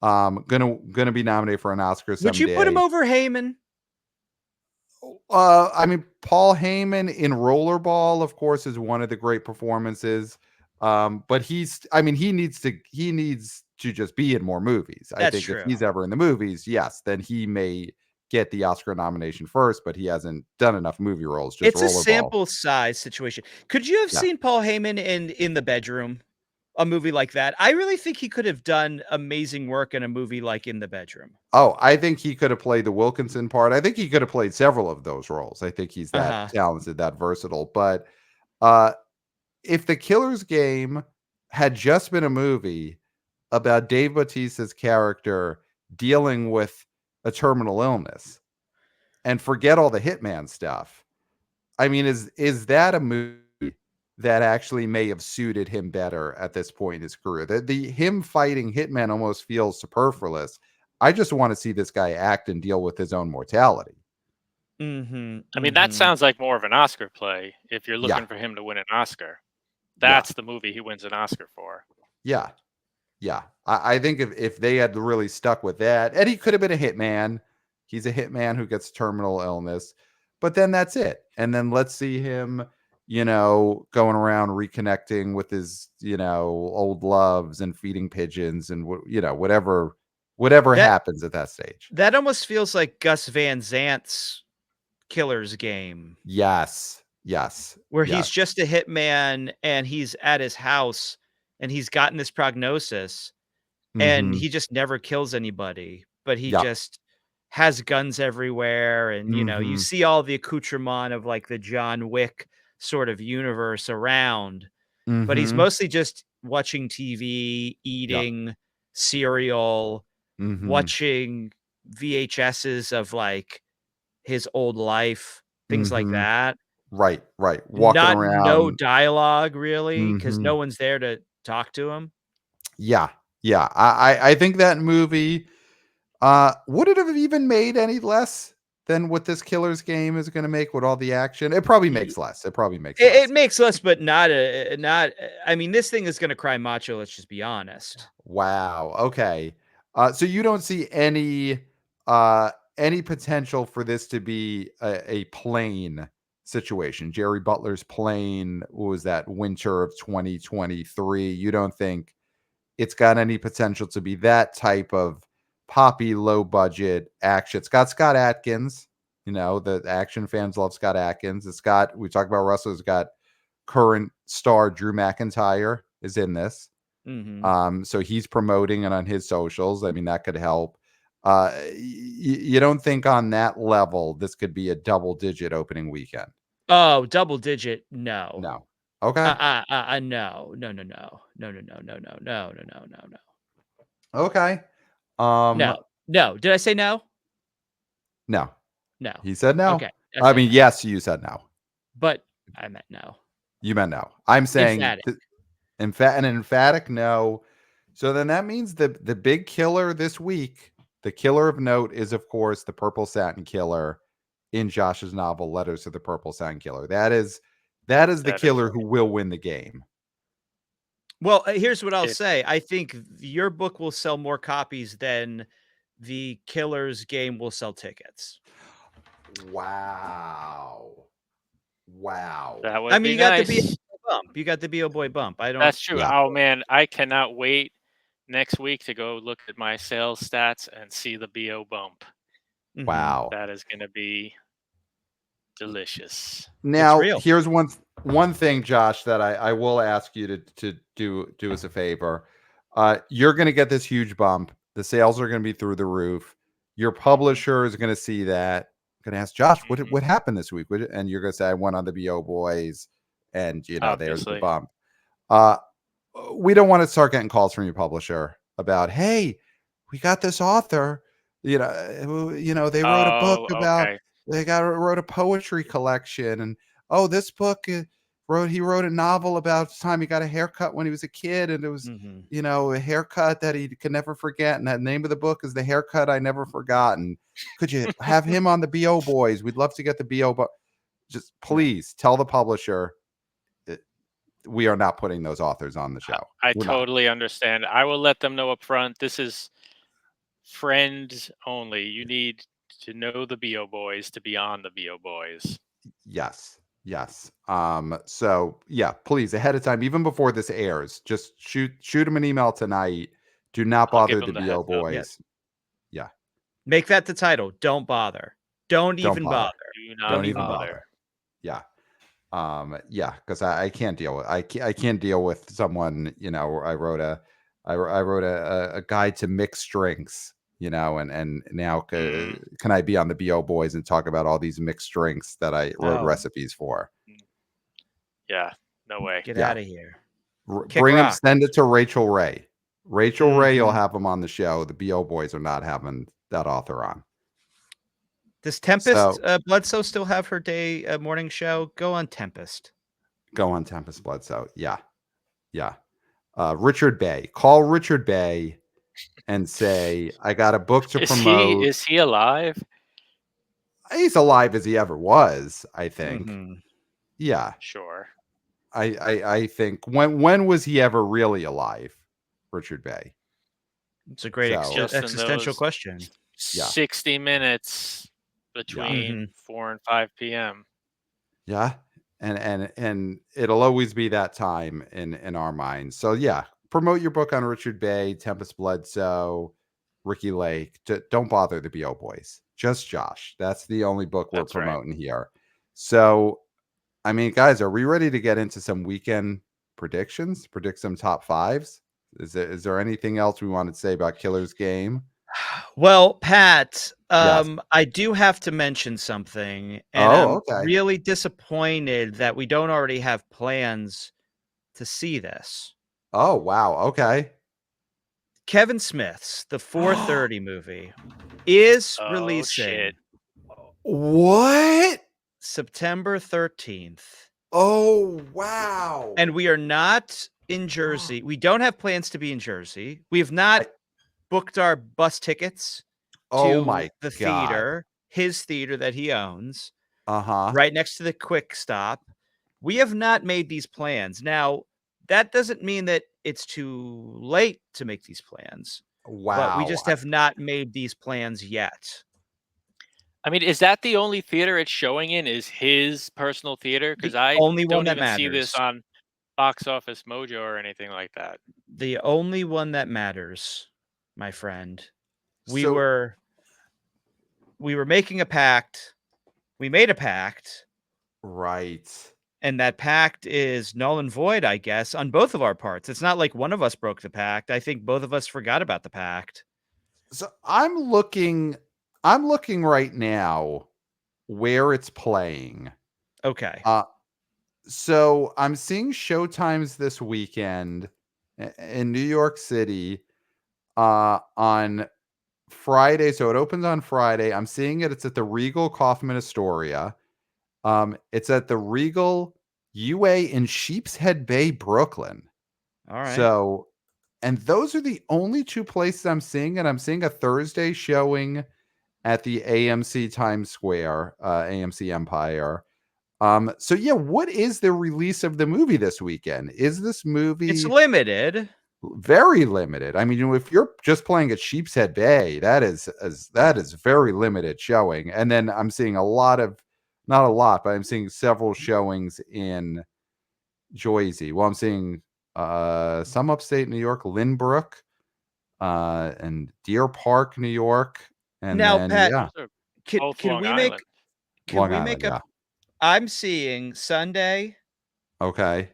Gonna be nominated for an Oscar Would you put him someday. over Heyman? I mean, Paul Heyman in Rollerball, of course, is one of the great performances. But he needs to just be in more movies. I That's think if true. he's ever in the movies, yes, then he may get the Oscar nomination first, but he hasn't done enough movie roles. Just It's a Rollerball. sample size situation. Could you have Yeah. seen Paul Heyman in The Bedroom? A movie like that? I really think he could have done amazing work in a movie like In the Bedroom. Oh, I think he could have played the Wilkinson part. I think he could have played several of those roles. I think he's that talented, that versatile. But if the Killer's Game had just been a movie about Dave Bautista's character dealing with a terminal illness and forget all the hitman stuff, I mean, is that a movie that actually may have suited him better at this point in his career. The him fighting Hitman almost feels superfluous. I just want to see this guy act and deal with his own mortality. I mean, that sounds like more of an Oscar play if you're looking for him to win an Oscar. That's the movie he wins an Oscar for. Yeah. Yeah. I think if they had really stuck with that, and he could have been a hitman. He's a hitman who gets terminal illness, but then that's it. And then let's see him, going around reconnecting with his, old loves and feeding pigeons and, whatever happens at that stage. That almost feels like Gus Van Zant's Killer's Game. Yes. Where he's just a hitman and he's at his house and he's gotten this prognosis and he just never kills anybody, but he just has guns everywhere. And, you see all the accoutrement of like the John Wick sort of universe around, but he's mostly just watching TV, eating cereal, watching VHSs of like his old life, things like that. Right. Walking around. No dialogue really, because no one's there to talk to him. Yeah. I think that movie would it have even made any less than what this Killer's Game is going to make with all the action? It probably makes less. It makes less, but not. I mean, this thing is going to cry macho. Let's just be honest. Wow. Okay. So you don't see any potential for this to be a plane situation. Jerry Butler's Plane, what was that, winter of 2023? You don't think it's got any potential to be that type of poppy, low budget action? It's got Scott Adkins. The action fans love Scott Adkins. We talked about Russell. It's got current star Drew McIntyre is in this. So he's promoting it on his socials. I mean, that could help. You don't think on that level this could be a double-digit opening weekend? Oh, double-digit? No. No. Okay. No. Okay. No. Did I say no? No. No. He said no. Okay. I mean, yes, you said no. But I meant no. You meant no. I'm saying emphatic. An emphatic no. So then that means the big killer this week, the killer of note, is of course the Purple Satin Killer in Josh's novel Letters to the Purple Satin Killer. That is the killer who will win the game. Well, here's what I'll say. I think your book will sell more copies than the Killer's Game will sell tickets. Wow. That would be nice. You got the B.O. Boy bump. That's true. Yeah. Oh man, I cannot wait next week to go look at my sales stats and see the B.O. bump. Wow. That is going to be delicious. Now, here's one thing, Josh, that I will ask you to do us a favor. You're going to get this huge bump. The sales are going to be through the roof. Your publisher is going to see that. Going to ask Josh, what happened this week? And you're going to say, I went on the B.O. Boys, and there's the bump. We don't want to start getting calls from your publisher about, hey, we got this author. They wrote a book about. Okay. They wrote a poetry collection, and this book he wrote a novel about the time he got a haircut when he was a kid, and it was a haircut that he could never forget, and the name of the book is The Haircut I Never Forgot. And could you have him on the B.O. Boys? We'd love to get the B.O. But just please tell the publisher we are not putting those authors on the show. I totally understand. I will let them know up front. This is friends only. You need to know the B.O. Boys to be on the B.O. Boys. Yes. So yeah, please, ahead of time, even before this airs, just shoot them an email tonight. Do not bother the B.O. Boys. Yeah. Make that the title. Don't bother. Don't even bother. Don't even bother. Yeah. Because I can't deal with I can't deal with someone, I wrote a guide to mixed drinks, and now can I be on the B.O. Boys and talk about all these mixed drinks that I wrote recipes for? Yeah, no way. Get out of here. Bring them, send it to Rachel Ray. Ray, you'll have them on the show. The B.O. Boys are not having that author on. Does Tempest Bledsoe still have her morning show? Go on Tempest. Go on Tempest Bledsoe. Yeah. Yeah. Richard Bay. Call Richard Bay and say, I got a book to promote. Is he alive? He's alive as he ever was, I think. Mm-hmm. Yeah. Sure. I think when was he ever really alive, Richard Bay? It's a great So Just in existential those question. Yeah. 60 minutes Yeah. between 4 and 5 p.m. Yeah. And it'll always be that time in our minds. So yeah, promote your book on Richard Bay, Tempest Bledsoe, Ricky Lake. Don't bother the BO boys. Just Josh. That's the only book we're That's right. promoting here. So I mean, guys, are we ready to get into some weekend predictions? Predict some top fives? Is there anything else we want to say about Killer's Game? Well, Pat, Yes. I do have to mention something, and Oh, I'm okay. really disappointed that we don't already have plans to see this. Oh, wow. Okay. Kevin Smith's The 4:30 movie is Oh, releasing shit. What? September 13th. Oh, wow. And we are not in Jersey. We don't have plans to be in Jersey. We have not booked our bus tickets Oh to my the God. theater, his theater that he owns, Uh-huh. right next to the Quick Stop. We have not made these plans. Now, that doesn't mean that it's too late to make these plans, but we Wow. just have not made these plans yet. I mean, is that the only theater it's showing in? Is his personal theater? Because The I only one don't that even see this matters. on Box Office Mojo or anything like that. The only one that matters, my friend. We So were making a pact. We made a pact, right. and that pact is null and void, I guess, on both of our parts. It's not like one of us broke the pact. I think both of us forgot about the pact. So I'm looking right now where it's playing. Okay. So I'm seeing showtimes this weekend in New York City on Friday. So it opens on Friday. I'm seeing it. It's at the Regal Kaufman Astoria. It's at the Regal UA in Sheepshead Bay, Brooklyn. All right. So, and those are the only two places I'm seeing. And I'm seeing a Thursday showing at the AMC Times Square, AMC Empire. So yeah, what is the release of the movie this weekend? Is this It's movie limited. very limited? I mean, if you're just playing at Sheepshead Bay, that is very limited showing. And then I'm seeing not a lot, but I'm seeing several showings in Jersey. Well, I'm seeing some upstate New York, Lynbrook, and Deer Park, New York, and Now, then Pat, yeah, Those are can both can Long we make Island. Long Island. a Yeah. I'm seeing Sunday Okay.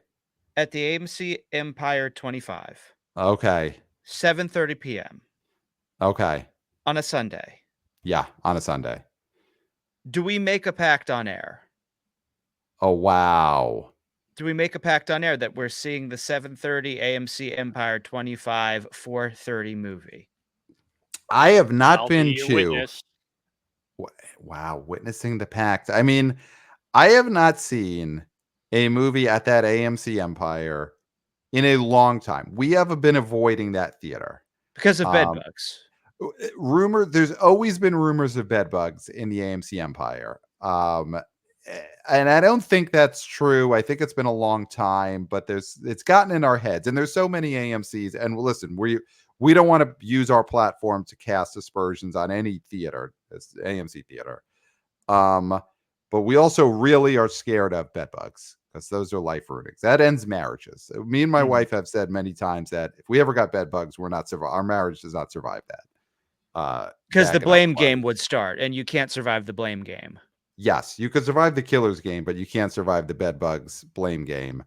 at the AMC Empire 25, Okay. 7:30 p.m. Okay. on a Sunday. Yeah, on a Sunday. Do we make a pact on air? Oh, wow. Do we make a pact on air that we're seeing the 7:30 AMC Empire 25 4:30 movie? I have not I'll been be a to. witness. Wow, witnessing the pact. I mean, I have not seen a movie at that AMC Empire in a long time. We have been avoiding that theater. Because of Um, bedbugs. There's always been rumors of bed bugs in the AMC Empire. And I don't think that's true. I think it's been a long time, but it's gotten in our heads, and there's so many AMCs. And listen, we don't want to use our platform to cast aspersions on any theater, it's AMC theater. But we also really are scared of bed bugs because those are life ruinings. That ends marriages. Me and my wife have said many times that if we ever got bed bugs, our marriage does not survive that. Because the back in our blame 20s. game would start, and you can't survive the blame game. Yes, you could survive the killer's game, but you can't survive the bed bugs blame game.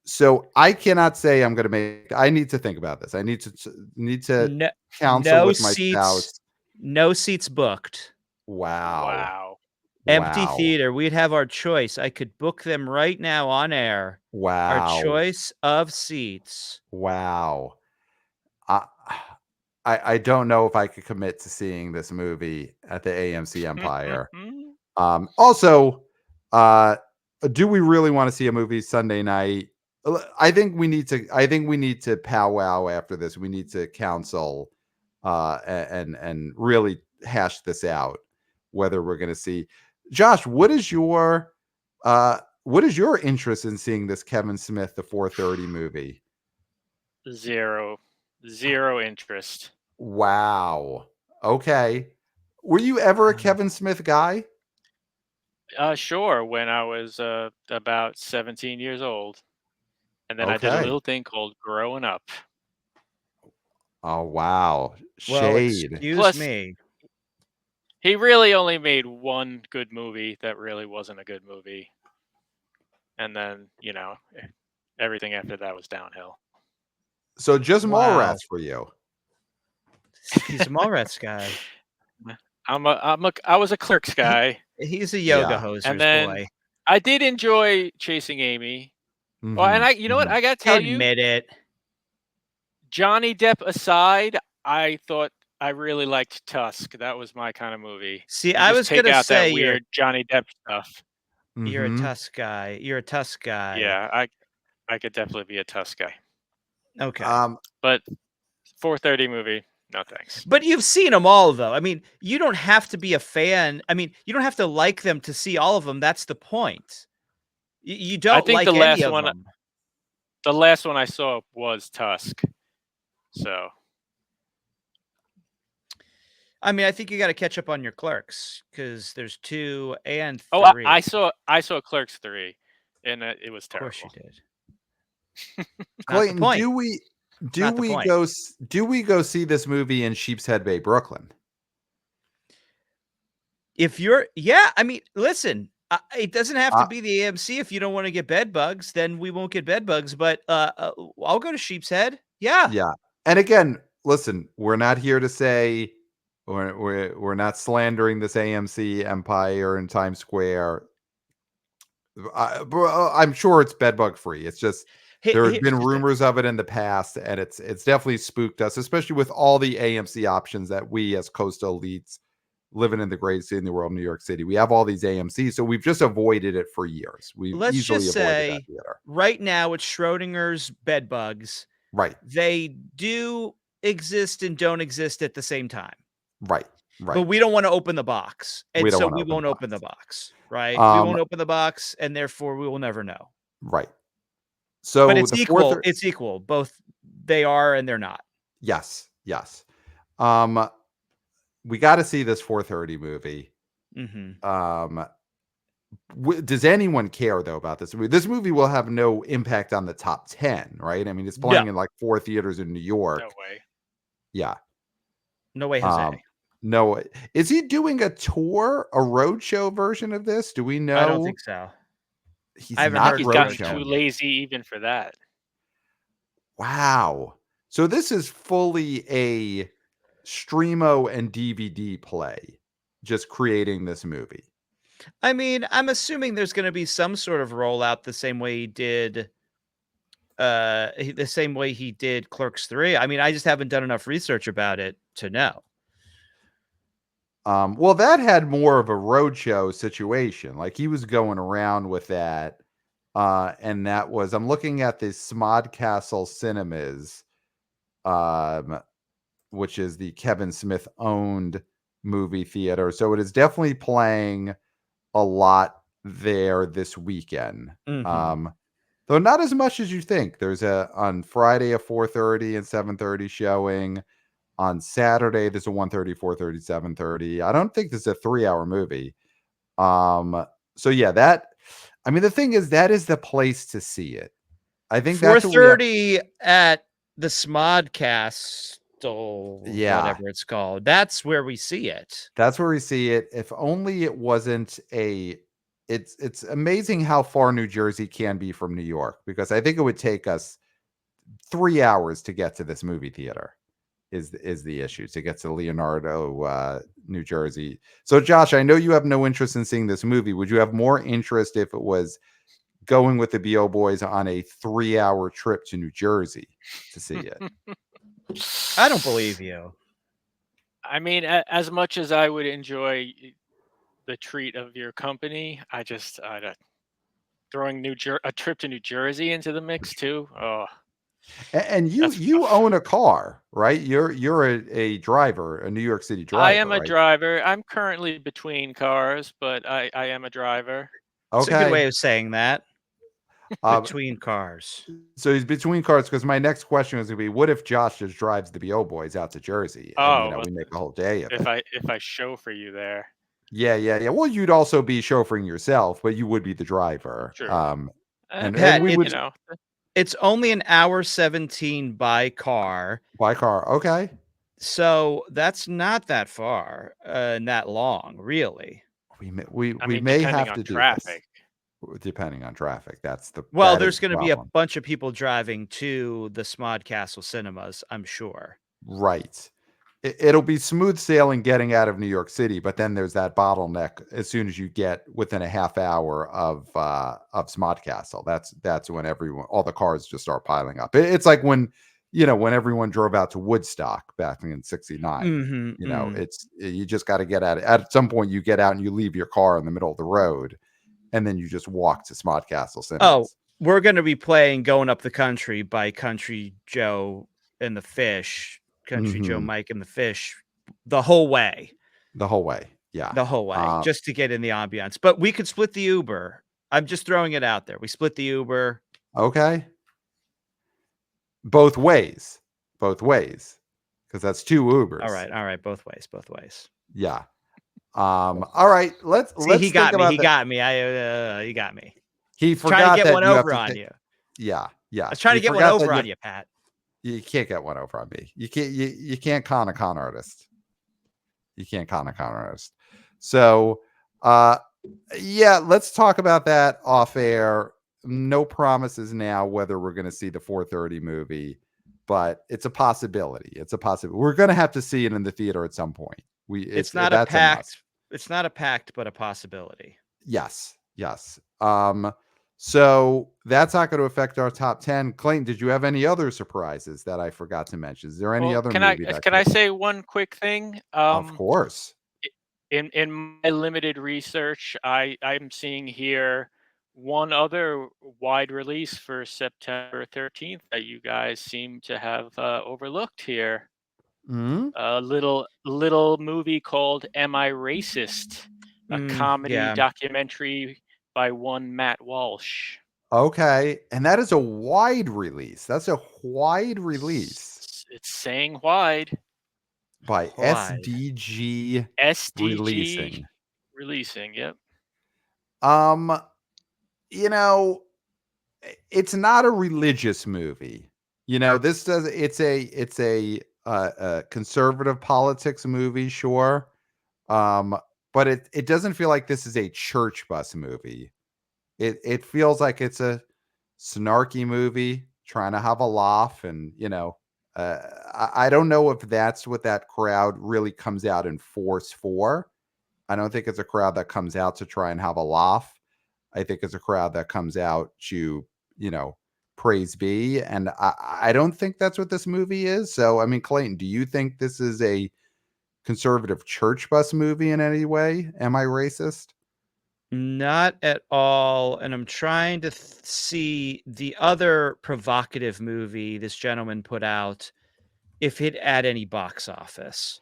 So I cannot say I'm going to make. I need to think about this. I need to No, counsel no with my seats, spouse. no seats booked. Wow, Wow. Empty wow, theater. We'd have our choice. I could book them right now on air. Our wow, choice of seats. wow. I I don't know if I could commit to seeing this movie at the AMC Empire. Also, do we really want to see a movie Sunday night? I think we need to powwow after this. We need to counsel and really hash this out, whether we're going to see. Josh, what is your interest in seeing this Kevin Smith the 4:30 movie? Zero interest. Wow. Okay. Were you ever a Kevin Smith guy? Sure, when I was about 17 years old. And then I did a Okay. little thing called growing up. Oh, wow. Well, Shade. excuse Plus, me. he really only made one good movie that really wasn't a good movie. And then, everything after that was downhill. So just Wow. Mallrats for you. He's a Mallrats guy. I was a Clerks guy. He's a yoga Yeah. hoser's And then boy. I did enjoy Chasing Amy. Mhm, Well, and you know what? mhm. I got to tell you, Admit it. Johnny Depp aside, I thought I really liked Tusk. That was my kind of movie. See, You I just was take gonna out that say weird Johnny Depp stuff. you're a Mhm. Tusk guy. You're a Tusk guy. Yeah, I could definitely be a Tusk guy. Okay. But 4:30 movie, no thanks. But you've seen them all, though. I mean, you don't have to be a fan. I mean, you don't have to like them to see all of them. That's the point. You I don't think like any of them. the last one I saw was Tusk. So, I mean, I think you got to catch up on your Clerks because there's 2 and 3. oh, I saw Clerks 3, and it was Of terrible. course you did. Clayton, point. do we go see this movie in Sheepshead Bay, Brooklyn? If you're, I mean, listen, it doesn't have to be the AMC. If you don't want to get bed bugs, then we won't get bed bugs. But I'll go to Sheepshead. Yeah. Yeah. And again, listen, we're not here to say we're not slandering this AMC empire in Times Square. I'm sure it's bed bug free. It's just there have been rumors of it in the past, and it's definitely spooked us, especially with all the AMC options that we as coastal elites living in the greatest city in the world, New York City. We have all these AMCs, so we've just avoided it for years. We've easily avoided that theater. Right now it's Schrodinger's bed bugs. Right. They do exist and don't exist at the same time. Right. Right. But we don't want to open the box. And so we won't open the box. Right. We won't open the box, and therefore we will never know. Right. So but it's equal. It's equal. Both they are and they're not. Yes. Yes. We got to see this 4:30 movie. Mm-hmm. Does anyone care though about this movie? This movie will have no impact on the top 10, right? I mean, it's playing in like 4 theaters in New York. No way. Yeah. No way, Jose. No. Is he doing a tour, a roadshow version of this? Do we know? I don't think so. He's I think he's gotten too lazy even for that. Wow. So this is fully a Streamo and DVD play, just creating this movie. I mean, I'm assuming there's going to be some sort of rollout the same way he did Clerks 3. I mean, I just haven't done enough research about it to know. Well, that had more of a roadshow situation. Like he was going around with that. And that was, I'm looking at the Smodcastle Cinemas, which is the Kevin Smith owned movie theater. So it is definitely playing a lot there this weekend. Mm-hmm. Though not as much as you think. There's on Friday a 4:30 and 7:30 showing. On Saturday there's a 1:30, 4:30, 7:30. I don't think this is a 3-hour movie. So yeah, the thing is that is the place to see it. I think 4:30 at the Smodcast. Whatever it's called. That's where we see it. That's where we see it. If only it wasn't it's amazing how far New Jersey can be from New York, because I think it would take us 3 hours to get to this movie theater is the issue, to get to Leonardo, New Jersey. So Josh, I know you have no interest in seeing this movie. Would you have more interest if it was going with the BO Boys on a 3-hour trip to New Jersey to see it? I don't believe you. I mean, as much as I would enjoy the treat of your company, I don't. throwing a trip to New Jersey into the mix too. Oh, And you that's rough. own a car, right? You're a driver, a New York City I am driver, a right? driver. I'm currently between cars, but I am a driver. It's a good way Okay. of saying that. Between cars. So he's between cars, because my next question was going to be, what if Josh just drives the BO Boys out to Jersey and, Oh, we make a whole day of if it? I show for you there. Yeah. Well, you'd also be chauffeuring yourself, but you would be the driver. True. And we would it's only an hour 17 by car. by car. Okay. So that's not that far, that long, really. We may have to do traffic. this. Depending on traffic. Well, there's going to be a bunch of people driving to the Smod Castle cinemas, I'm sure. Right. It'll be smooth sailing getting out of New York City, but then there's that bottleneck as soon as you get within a half hour of Smod Castle. That's when all the cars just start piling up. It's like when everyone drove out to Woodstock back in '69. You just got to get out. At some point, you get out and you leave your car in the middle of the road, and then you just walk to Smod Castle cinemas. Oh, we're going to be playing "Going Up the Country" by Country Joe and the Fish. Country Joe, Mike, and the Fish the whole way. Yeah. The whole way, just to get in the ambiance. But we could split the Uber. I'm just throwing it out there. We split the Uber. Okay. Both ways. Because that's 2 Ubers. All right. Both ways. Yeah. All right. Let's he got me. He got me. He got me. He forgot trying to get that one over on you. Yeah. I was trying to get one over on you, Pat. You can't get one over on me. You can't con a con artist. You can't con a con artist. So, let's talk about that off air. No promises now whether we're going to see the 4:30 movie, but it's a possibility. We're going to have to see it in the theater at some point. It's not a pact. It's not a pact, but a possibility. Yes. So that's not going to affect our top 10. Clayton, did you have any other surprises that I forgot to mention? Is there any other movie? Can I say one quick thing? Of course. In my limited research, I'm seeing here one other wide release for September 13th that you guys seem to have overlooked here. Mm-hmm. A little movie called "Am I Racist?" A comedy documentary by one Matt Walsh. Okay, and that is a wide release. That's a wide release. It's saying wide. By SDG releasing. Yep. It's not a religious movie. It's a conservative politics movie, sure. But it doesn't feel like this is a church bus movie. It feels like it's a snarky movie trying to have a laugh, and I don't know if that's what that crowd really comes out in force for. I don't think it's a crowd that comes out to try and have a laugh. I think it's a crowd that comes out to, praise be. And I don't think that's what this movie is. So, I mean, Clayton, do you think this is a conservative church bus movie in any way? Am I racist? Not at all. And I'm trying to see the other provocative movie this gentleman put out, if it had any box office,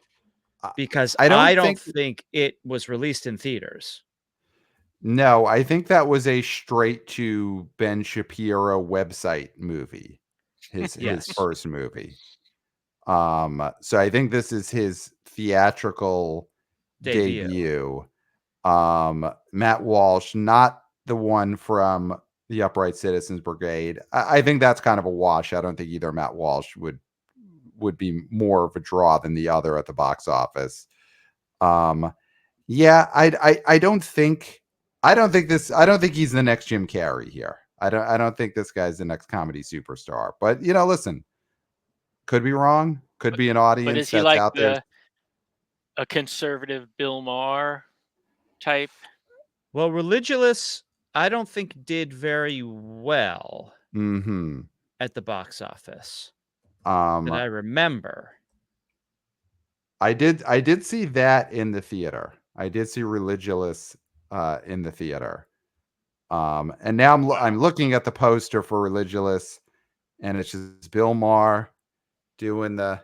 because I don't think it was released in theaters. No, I think that was a straight to Ben Shapiro website movie. His first movie. So I think this is his theatrical debut. Matt Walsh, not the one from the Upright Citizens Brigade. I think that's kind of a wash. I don't think either Matt Walsh would be more of a draw than the other at the box office. I don't think he's the next Jim Carrey here. I don't think this guy's the next comedy superstar. But listen, could be wrong. Could be an audience but is he that's like out there. A conservative Bill Maher type? Well, Religulous, I don't think did very well at the box office. That I remember. I did see that in the theater. I did see Religulous in the theater. And now I'm looking at the poster for Religulous, and it's just Bill Maher doing the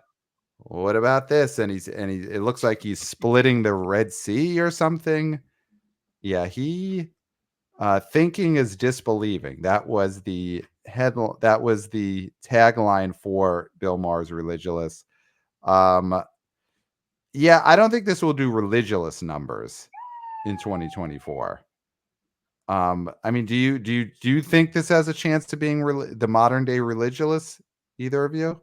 what about this? And it looks like he's splitting the Red Sea or something. Yeah, he thinking is disbelieving. That was the tagline for Bill Maher's Religulous. Yeah, I don't think this will do Religulous numbers in 2024. I mean, do you think this has a chance to being the modern day Religulous? Either of you?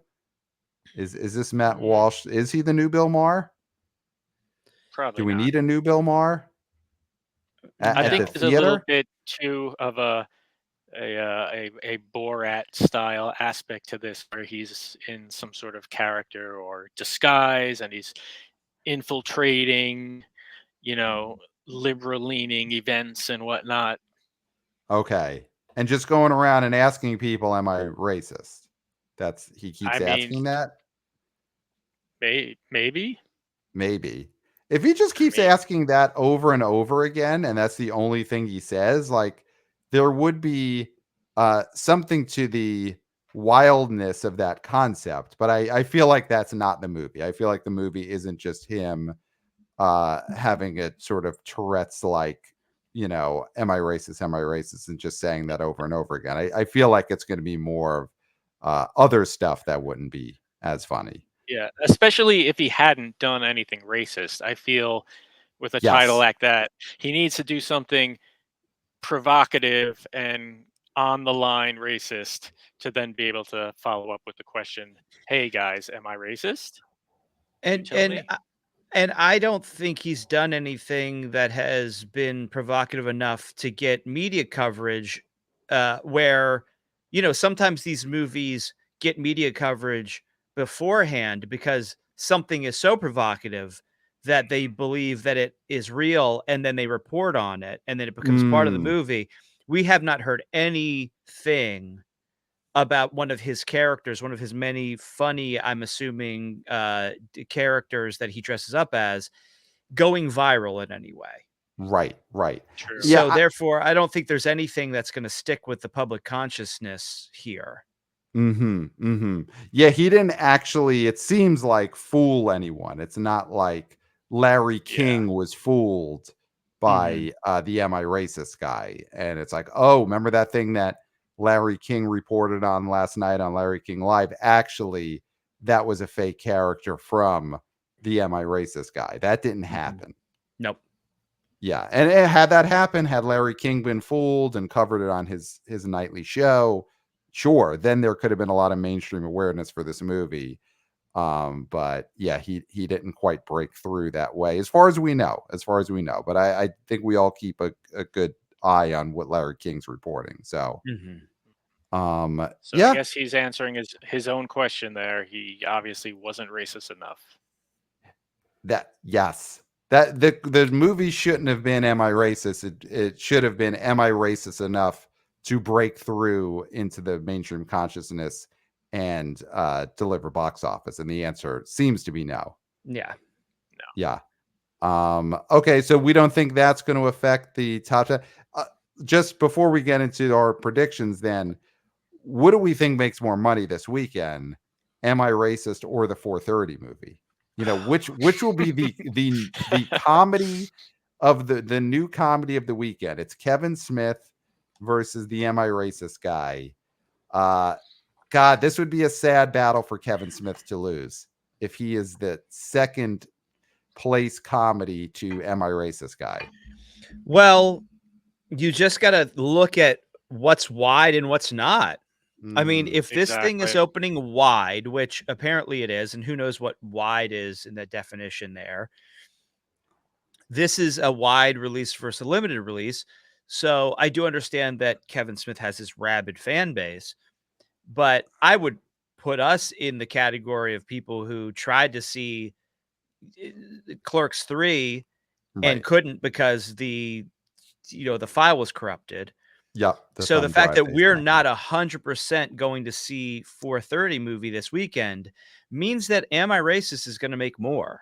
Is this Matt Walsh? Is he the new Bill Maher? Probably Do we not. need a new Bill Maher I at think the there's a little theater? bit too of a Borat style aspect to this, where he's in some sort of character or disguise, and he's infiltrating, liberal leaning events and whatnot. Okay, and just going around and asking people, "Am I racist?" He keeps I mean, asking that. maybe. Maybe. If he just keeps asking that over and over again, and that's the only thing he says, like there would be something to the wildness of that concept. But I feel like that's not the movie. I feel like the movie isn't just him having a sort of Tourette's like, am I racist? Am I racist? And just saying that over and over again. I feel like it's going to be more of other stuff that wouldn't be as funny. Yeah, especially if he hadn't done anything racist. I feel with a title Yes. like that, he needs to do something provocative and on the line racist to then be able to follow up with the question, "Hey guys, am I racist? You tell me." And I don't think he's done anything that has been provocative enough to get media coverage, where, sometimes these movies get media coverage beforehand because something is so provocative that they believe that it is real, and then they report on it, and then it becomes part of the movie. We have not heard anything about one of his characters, one of his many funny, I'm assuming, characters that he dresses up as, going viral in any way. Right. True. So therefore, I don't think there's anything that's gonna stick with the public consciousness here. Yeah, he didn't actually, it seems like, fool anyone. It's not like Larry King was fooled by the Am I Racist guy. And it's like, oh, remember that thing that Larry King reported on last night on Larry King Live? Actually, that was a fake character from the Am I Racist guy. That didn't happen. Nope. Yeah, and had that happened, had Larry King been fooled and covered it on his nightly show, sure, then there could have been a lot of mainstream awareness for this movie. But yeah, he didn't quite break through that way, as far as we know. But I think we all keep a good eye on what Larry King's reporting. So, I guess he's answering his own question there. He obviously wasn't racist enough. Yes. That the movie shouldn't have been Am I Racist? It should have been Am I Racist enough to break through into the mainstream consciousness and deliver box office? And the answer seems to be no. Yeah. No. Yeah. Okay, so we don't think that's going to affect the top 10. Just before we get into our predictions, then, what do we think makes more money this weekend? Am I Racist or the 4:30 movie? Which will be the comedy of the new comedy of the weekend? It's Kevin Smith versus the Am I Racist guy. God, this would be a sad battle for Kevin Smith to lose if he is the second place comedy to Am I Racist guy. Well, you just got to look at what's wide and what's not. I mean, if this thing is opening wide, which apparently it is, and who knows what wide is in the definition there. This is a wide release versus a limited release. So I do understand that Kevin Smith has this rabid fan base, but I would put us in the category of people who tried to see Clerks 3 and couldn't because the file was corrupted. Yep. So the fact that we're not 100% going to see 4:30 movie this weekend means that Am I Racist is going to make more.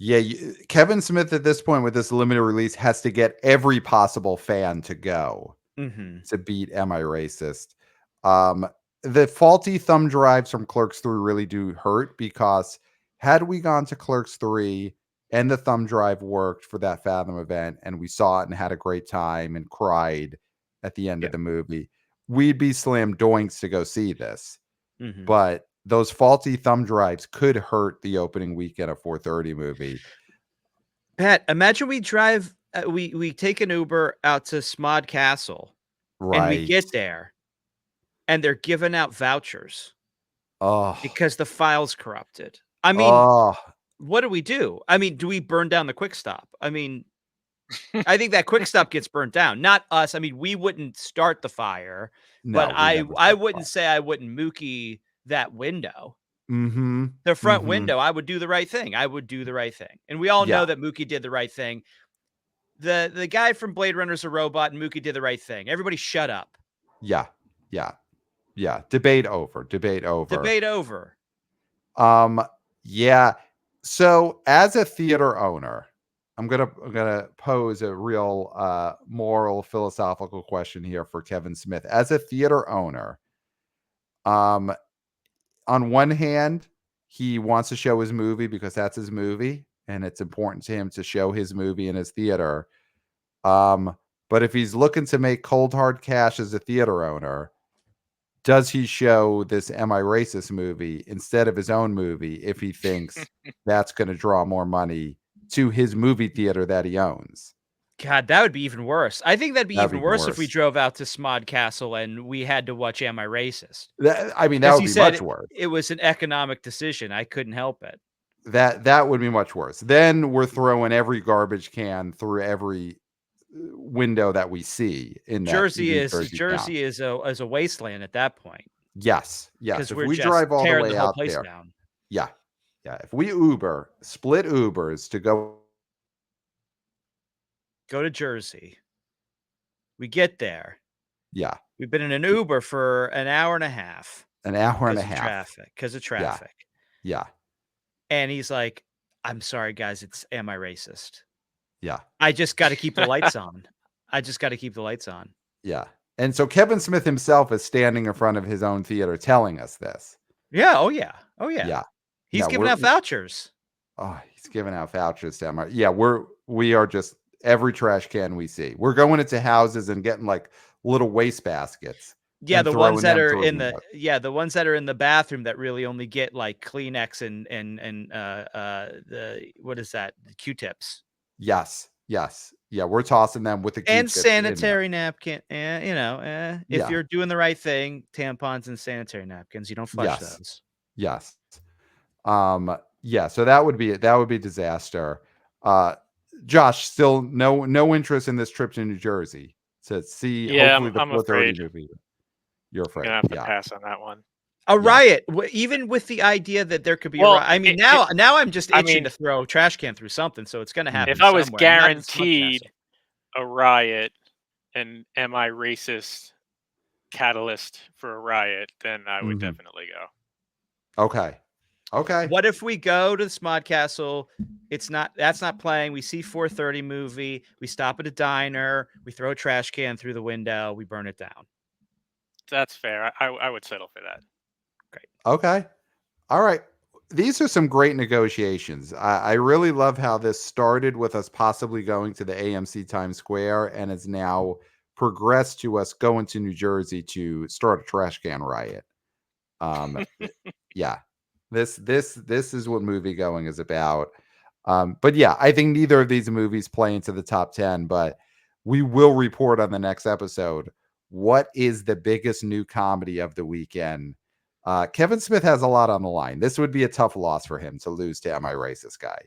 Yeah, Kevin Smith at this point with this limited release has to get every possible fan to go to beat Am I Racist? The faulty thumb drives from Clerks 3 really do hurt, because had we gone to Clerks 3 and the thumb drive worked for that Fathom event and we saw it and had a great time and cried at the end of the movie, we'd be slam doinks to go see this. But those faulty thumb drives could hurt the opening weekend of 4:30 movie. Pat, imagine we drive, we take an Uber out to Smod Castle, and we get there, and they're giving out vouchers. Because the file's corrupted. I mean, what do we do? I mean, do we burn down the Quick Stop? I mean, I think that Quick Stop gets burnt down, not us. I mean, we wouldn't start the fire, but I wouldn't say I wouldn't Mookie that window. The front window, I would do the right thing. I would do the right thing. And we all know that Mookie did the right thing. The guy from Blade Runner's a robot, and Mookie did the right thing. Everybody shut up. Yeah. Debate over. Yeah. So as a theater owner, I'm gonna pose a real moral philosophical question here for Kevin Smith. As a theater owner, on one hand, he wants to show his movie because that's his movie, and it's important to him to show his movie in his theater. But if he's looking to make cold hard cash as a theater owner, does he show this Am I Racist movie instead of his own movie if he thinks that's going to draw more money to his movie theater that he owns? God, that would be even worse. I think that'd be even worse if we drove out to Smod Castle and we had to watch Am I Racist? That would be much worse. It was an economic decision. I couldn't help it. That would be much worse. Then we're throwing every garbage can through every window that we see in that Jersey is a wasteland at that point. Yes. If we drive all the way out there, down. Yeah. If we split Ubers to go to Jersey, we get there. Yeah. We've been in an Uber for an hour and a half. Because of traffic. Yeah. And he's like, "I'm sorry, guys. It's Am I Racist?" Yeah. I just got to keep the lights on. Yeah. And so Kevin Smith himself is standing in front of his own theater telling us this. Yeah. Oh, yeah. Yeah. He's giving out vouchers. He's giving out vouchers to Emma. Yeah, we are just every trash can we see. We're going into houses and getting like little waste baskets. Yeah, the ones that are in the bathroom that really only get like Kleenex and the what is that? The Q-tips. Yes. Yeah, we're tossing them with the and sanitary napkin. If you're doing the right thing, tampons and sanitary napkins, you don't flush those. Yes. So that would be disaster. Josh, still no interest in this trip to New Jersey to see hopefully the 4:30 movie. You're afraid. I'm gonna have to pass on that one. A riot, even with the idea that there could be a riot. I mean, now I'm just itching to throw a trash can through something, so it's going to happen. If I was guaranteed a riot and Am I Racist catalyst for a riot, then I would definitely go. Okay. What if we go to the Smod Castle? That's not playing. We see 4:30 movie. We stop at a diner. We throw a trash can through the window. We burn it down. That's fair. I would settle for that. Great. Okay. All right. These are some great negotiations. I really love how this started with us possibly going to the AMC Times Square and has now progressed to us going to New Jersey to start a trash can riot. Yeah. This is what movie going is about. But yeah, I think neither of these movies play into the top 10, but we will report on the next episode what is the biggest new comedy of the weekend. Kevin Smith has a lot on the line. This would be a tough loss for him to lose to Am I Racist guy.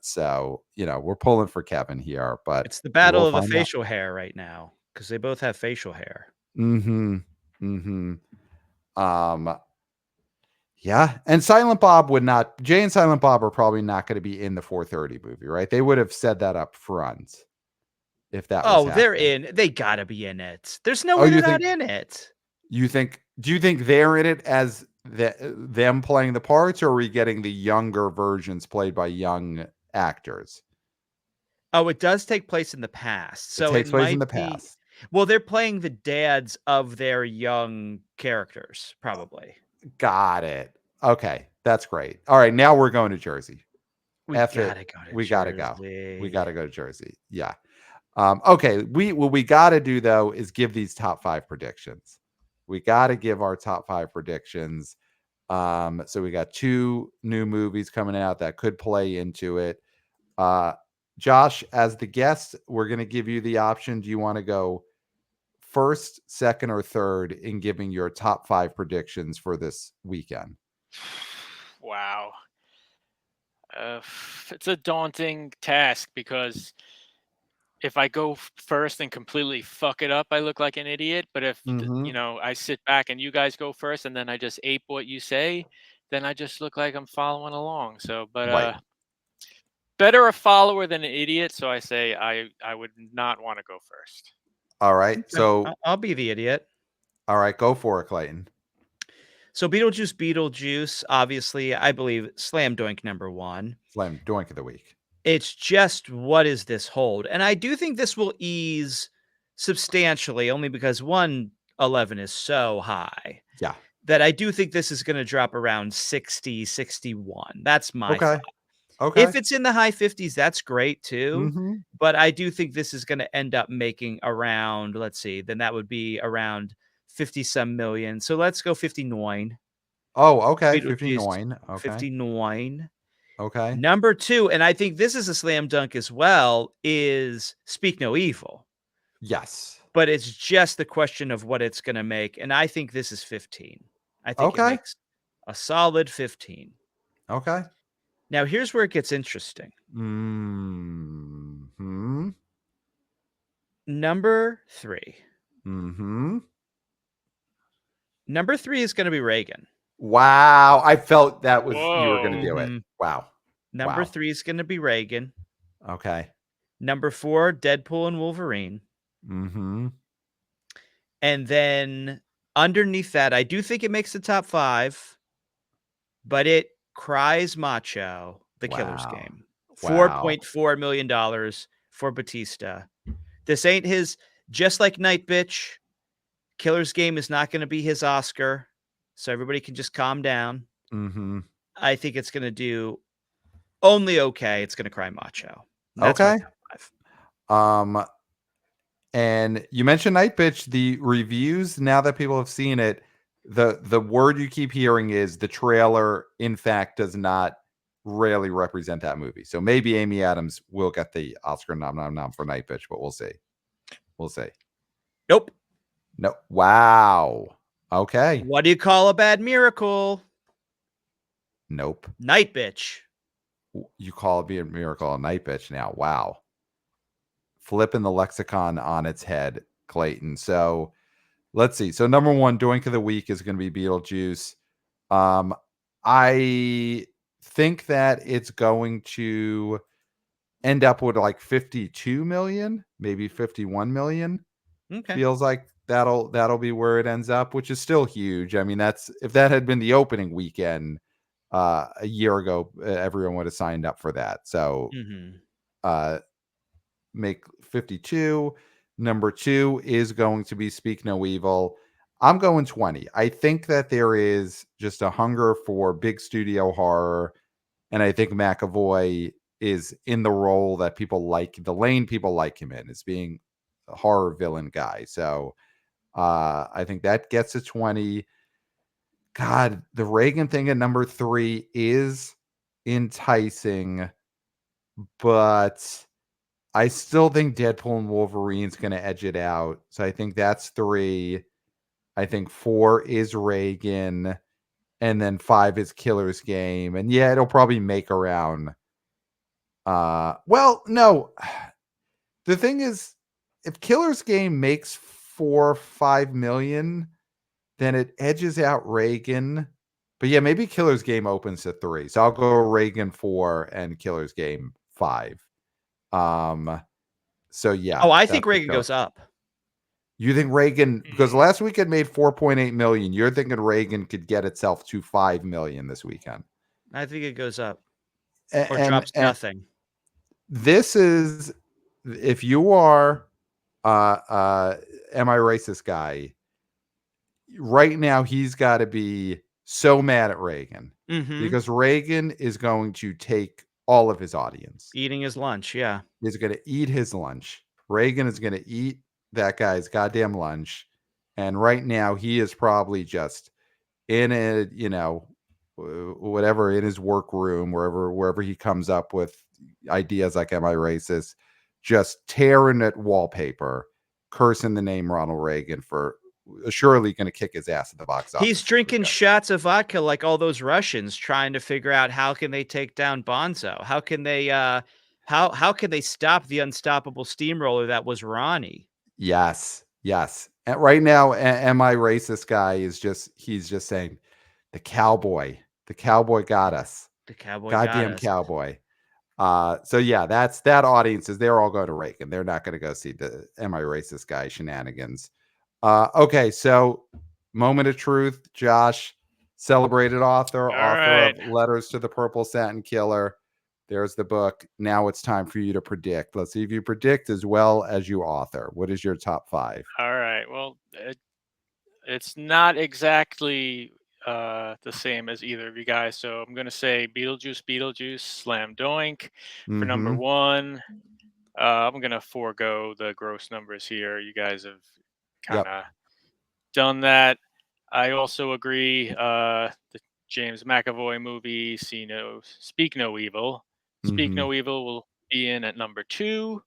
So, we're pulling for Kevin here, but it's the battle of the facial hair right now because they both have facial hair. Yeah. And Silent Bob Jay and Silent Bob are probably not going to be in the 4:30 movie, right? They would have said that up front. If that was they're in. They gotta be in it. There's no way they're not in it. Do you think they're in it as them playing the parts, or are we getting the younger versions played by young actors? Oh, it does take place in the past. It So it takes place in might the be. past. Well, they're playing the dads of their young characters, probably. Got it. Okay, that's great. All right, now we're going to Jersey. We F it. gotta go to We gotta go. We Jersey. gotta go to Jersey. Yeah. Okay. What we gotta do though is give these top 5 predictions. We gotta give our top 5 predictions. So we got 2 new movies coming out that could play into it. Josh, as the guest, we're gonna give you the option. Do you want to go first, second, or third in giving your top 5 predictions for this weekend? Wow. It's a daunting task because if I go first and completely fuck it up, I look like an idiot. But if Mm-hmm. I sit back and you guys go first, and then I just ape what you say, then I just look like I'm following along. So, but Right. better a follower than an idiot. So I say I would not want to go first. All right. Okay, So, I'll be the idiot. all right, go for it, Clayton. So Beetlejuice, obviously, I believe slam dunk number 1. Slam doink of the week. It's just what is this hold? And I do think this will ease substantially, only because 111 is so high Yeah. that I do think this is going to drop around 60, 61. That's my Okay. thought. Okay. If it's in the high 50s, that's great too. Mm-hmm. But I do think this is going to end up making around, let's see, then that would be around 50 some million. So let's go 59. Oh, okay. Beetlejuice 59. Okay. 59. Okay. Number 2, and I think this is a slam dunk as well, is Speak No Evil. Yes. But it's just the question of what it's going to make. And I think this is 15. I think it Okay. makes a solid 15. Okay. Now, here's where it gets interesting. Mm-hmm. Number 3. Mm-hmm. Number 3 is going to be Reagan. Wow. I felt that was you were going to Whoa. do it. Wow. Number Wow. 3 is going to be Reagan. Okay. Number 4, Deadpool and Wolverine. Mm-hmm. And then underneath that, I do think it makes the top 5, but it cries macho, The Killer's Wow. Game. Wow. $4.4 million for Batista. This ain't his, just like Night Bitch, Killer's Game is not going to be his Oscar. So everybody can just calm down. Mm-hmm. I think it's going to do only okay. It's going to cry macho. And that's my Okay. top 5. And you mentioned Night Bitch. The reviews, now that people have seen it, the word you keep hearing is the trailer, in fact, does not really represent that movie. So maybe Amy Adams will get the Oscar nom for Night Bitch, but we'll see. We'll see. Nope. No. Wow. Okay. What do you call a bad miracle? Nope. Night Bitch. You call it a miracle a Night Bitch now. Wow. Flipping the lexicon on its head, Clayton. So let's see. So number 1 doink of the week is going to be Beetlejuice. I think that it's going to end up with like 52 million, maybe 51 million. Okay. Feels like that'll be where it ends up, which is still huge. I mean, that's if that had been the opening weekend a year ago, everyone would have signed up for that. So make 52. Number 2 is going to be Speak No Evil. I'm going 20. I think that there is just a hunger for big studio horror, and I think McAvoy is in the role that people like, the lane people like him in, is being a horror villain guy. So I think that gets a 20. God, the Reagan thing at number 3 is enticing, but I still think Deadpool and Wolverine's going to edge it out. So I think that's 3. I think 4 is Reagan. And then 5 is Killer's Game. And yeah, it'll probably make around. Well, no. The thing is, if Killer's Game makes 4 or 5 million, then it edges out Reagan. But yeah, maybe Killer's Game opens at 3. So I'll go Reagan 4 and Killer's Game 5. So yeah. Oh, I think Reagan goes up. You think Reagan, because last weekend made 4.8 million, you're thinking Reagan could get itself to 5 million this weekend? I think it goes up or And drops nothing. this is, if you are am I racist guy, right now he's got to be so mad at Reagan because Reagan is going to take all of his audience. Eating his lunch, yeah. He's going to eat his lunch. Reagan is going to eat that guy's goddamn lunch. And right now he is probably just in a, whatever, in his workroom, wherever he comes up with ideas like, am I racist? Just tearing at wallpaper, cursing the name Ronald Reagan for surely going to kick his ass at the box office. He's drinking shots of vodka like all those Russians, trying to figure out how can they take down Bonzo? How can they how can they stop the unstoppable steamroller that was Ronnie? Yes. And right now, am I racist guy is he's just saying the cowboy got us. The cowboy Goddamn got us. cowboy. So yeah, that audience they're all going to Reagan. They're not going to go see the am I racist guy shenanigans. Okay, so moment of truth, Josh, celebrated author of Letters to the Purple Satin Killer. There's the book. Now it's time for you to predict. Let's see if you predict as well as you author. What is your top 5? All right. Well, it's not exactly the same as either of you guys. So I'm going to say Beetlejuice, Slam Doink for number 1. I'm going to forego the gross numbers here. You guys have kind of done that. I also agree. The James McAvoy movie, Speak No Evil. Speak No Evil will be in at number 2.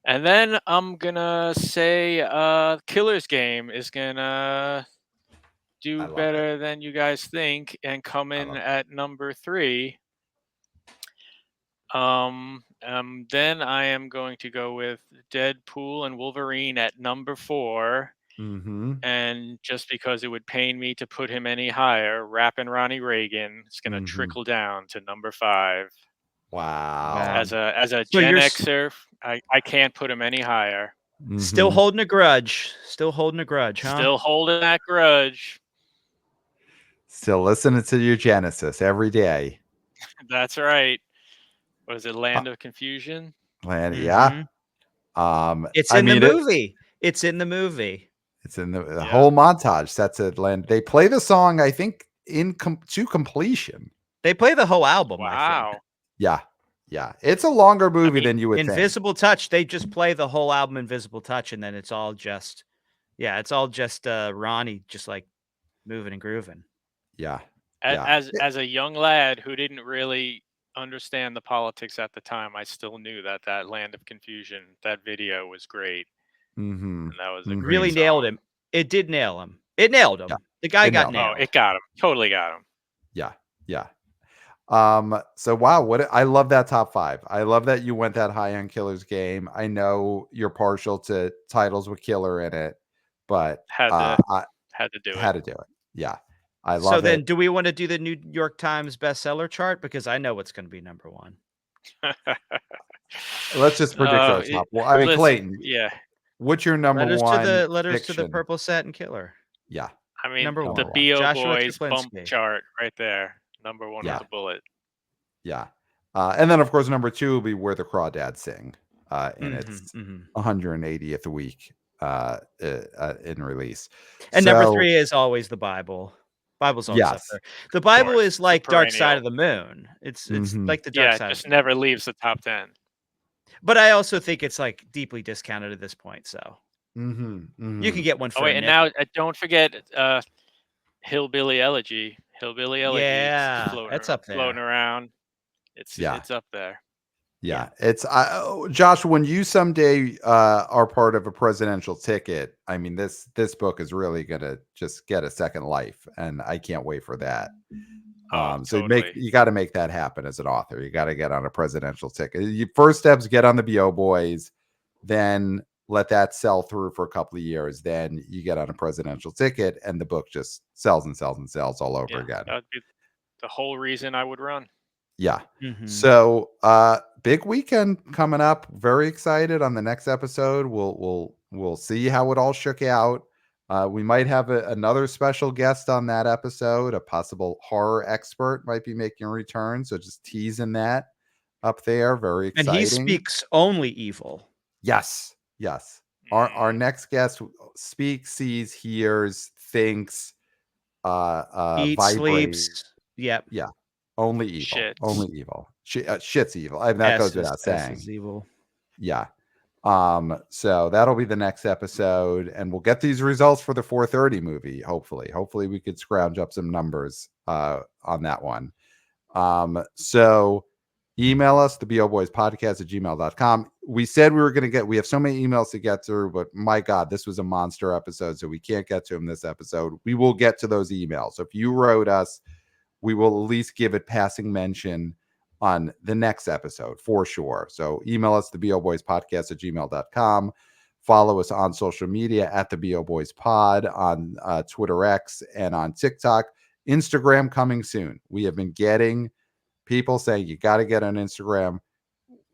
And then I'm going to say Killer's Game is going to do better than you guys think and come in at number 3. Then I am going to go with Deadpool and Wolverine at number 4. And just because it would pain me to put him any higher, Rappin' Ronnie Reagan is going to trickle down to number 5. Wow. As a Gen Xer, I can't put him any higher. Still holding a grudge. Huh? Still holding that grudge. Still listening to your Genesis every day. That's right. What is it? Land of Confusion? Yeah. It's in the movie. It's in the movie. It's in the whole montage sets it. They play the song, I think, to completion. They play the whole album. Wow. I think. Yeah. It's a longer movie than you would think. Invisible Touch. They just play the whole album, Invisible Touch, and then it's all just, Ronnie just like moving and grooving. Yeah. As a young lad who didn't really understand the politics at the time, I still knew that Land of Confusion, that video was great. And that was a great really song. nailed him. It did nail him. It nailed him. Yeah. The guy got nailed. Oh, it got him. Totally got him. Yeah. So wow, I love that top 5. I love that you went that high on Killer's Game. I know you're partial to titles with Killer in it, but had to do it. Yeah. I love it. So then do we want to do the New York Times bestseller chart? Because I know what's going to be number 1. Let's just predict our top. Well, I mean, Clayton. Yeah. What's your number 1? Letters to the Purple Satin Killer. Yeah. I mean, number the B.O. Boys bump chart right there. Number 1 with a bullet. Yeah. And then, of course, number 2 will be Where the Crawdads Sing in its 180th week in release. And number 3 is always the Bible. Bible's always up there. The Bible is like Dark Side of the Moon. It's like the Dark Side. It just never leaves the top 10. But I also think it's like deeply discounted at this point. So you can get one for and now don't forget Hillbilly Elegy. Yeah, it's up there. Floating around. It's up there. Yeah. It's Josh, when you someday are part of a presidential ticket, I mean, this book is really going to just get a second life. And I can't wait for that. So totally. you got to make that happen as an author. You got to get on a presidential ticket. Your first steps, get on the B.O. Boys, then let that sell through for a couple of years. Then you get on a presidential ticket and the book just sells and sells and sells all over again. That would be the whole reason I would run. Yeah. So big weekend coming up. Very excited on the next episode. We'll We'll see how it all shook out. We might have another special guest on that episode. A possible horror expert might be making a return. So just teasing that up there. Very exciting. And he speaks only evil. Yes. Yes. Our next guest speaks, sees, hears, thinks, eats, vibrates. sleeps. Yep. Yeah. Only evil. Shits. Only evil. Shit's evil. I mean, that goes without saying. Is evil. Yeah. So that'll be the next episode, and we'll get these results for the 4:30 movie. Hopefully we could scrounge up some numbers on that one. So email us, theboboyspodcast@gmail.com. We said we have so many emails to get through, but my God, this was a monster episode, so we can't get to them this episode. We will get to those emails. So if you wrote us, we will at least give it passing mention on the next episode for sure. So email us, theboboyspodcast@gmail.com. Follow us on social media at theboboyspod on Twitter X and on TikTok. Instagram coming soon. We have been getting people saying you got to get on Instagram.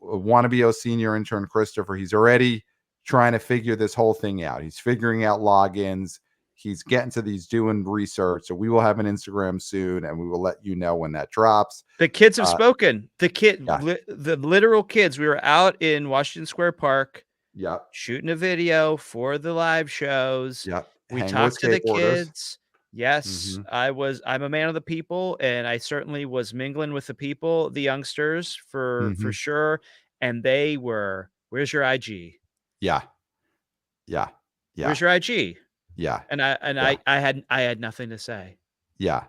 Wannabe senior intern Christopher, he's already trying to figure this whole thing out. He's figuring out logins. He's getting to these, doing research. So we will have an Instagram soon, and we will let you know when that drops. The kids have spoken. The literal kids. We were out in Washington Square Park. Yep. Shooting a video for the live shows. Yep. We talked to the kids. Yes, Mm-hmm. I'm a man of the people, and I certainly was mingling with the people, the youngsters for sure. And they were, where's your IG? Yeah. Yeah. Yeah. Where's your IG? Yeah. And I had nothing to say. Yeah.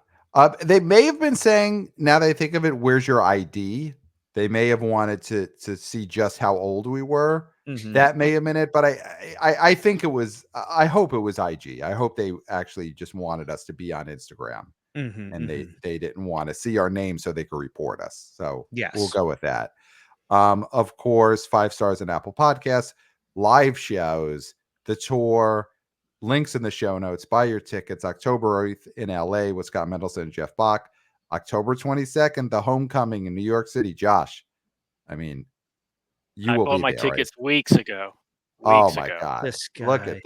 They may have been saying, now that I think of it, where's your ID? They may have wanted to see just how old we were. That may have been it, but I think it was, I hope it was IG. I hope they actually just wanted us to be on Instagram, and they didn't want to see our name so they could report us. So yes, we'll go with that. Of course, 5 stars on Apple Podcasts, live shows, the tour, links in the show notes. Buy your tickets. October 8th in LA with Scott Mendelson and Jeff Bock. October 22nd, the homecoming in New York City. Josh, I mean, I bought my tickets weeks ago. Oh my God. Look at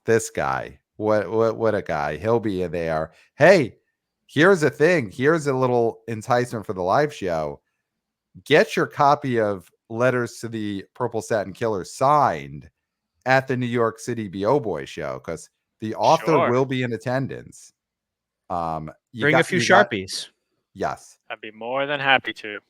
this guy. What a guy. He'll be there. Hey, here's a thing. Here's a little enticement for the live show. Get your copy of Letters to the Purple Satin Killer signed at the New York City B.O. Boy show, because the author will be in attendance. Bring a few Sharpies. Yes. I'd be more than happy to.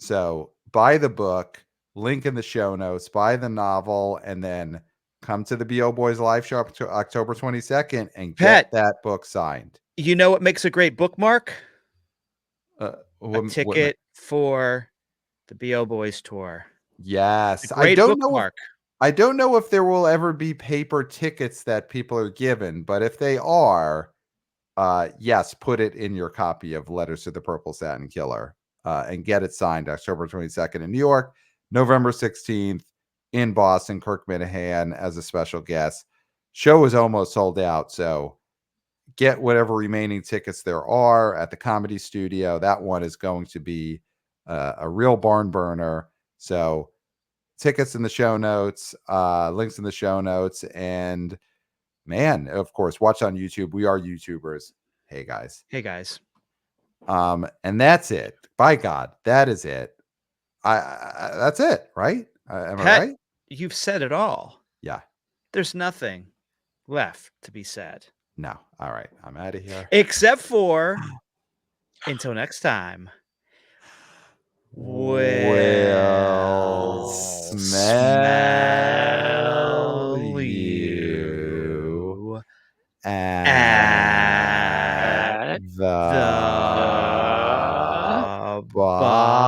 So buy the book, link in the show notes, buy the novel, and then come to the B.O. Boys live show October 22nd and get that book signed. You know what makes a great bookmark? A ticket for the B.O. Boys tour. Yes. I don't know if there will ever be paper tickets that people are given, but if they are, yes, put it in your copy of Letters to the Purple Satin Killer and get it signed October 22nd in New York, November 16th in Boston, KIRK Minihan as a special guest. Show is almost sold out, so get whatever remaining tickets there are at the Comedy Studio. That one is going to be a real barn burner. So tickets in the show notes, links in the show notes, and man, of course, watch on YouTube. We are YouTubers. Hey guys. And that's it. By God, that is it. That's it, right? Am I right? You've said it all. Yeah. There's nothing left to be said. No. All right. I'm out of here. Except for until next time. We'll smell you at the bar.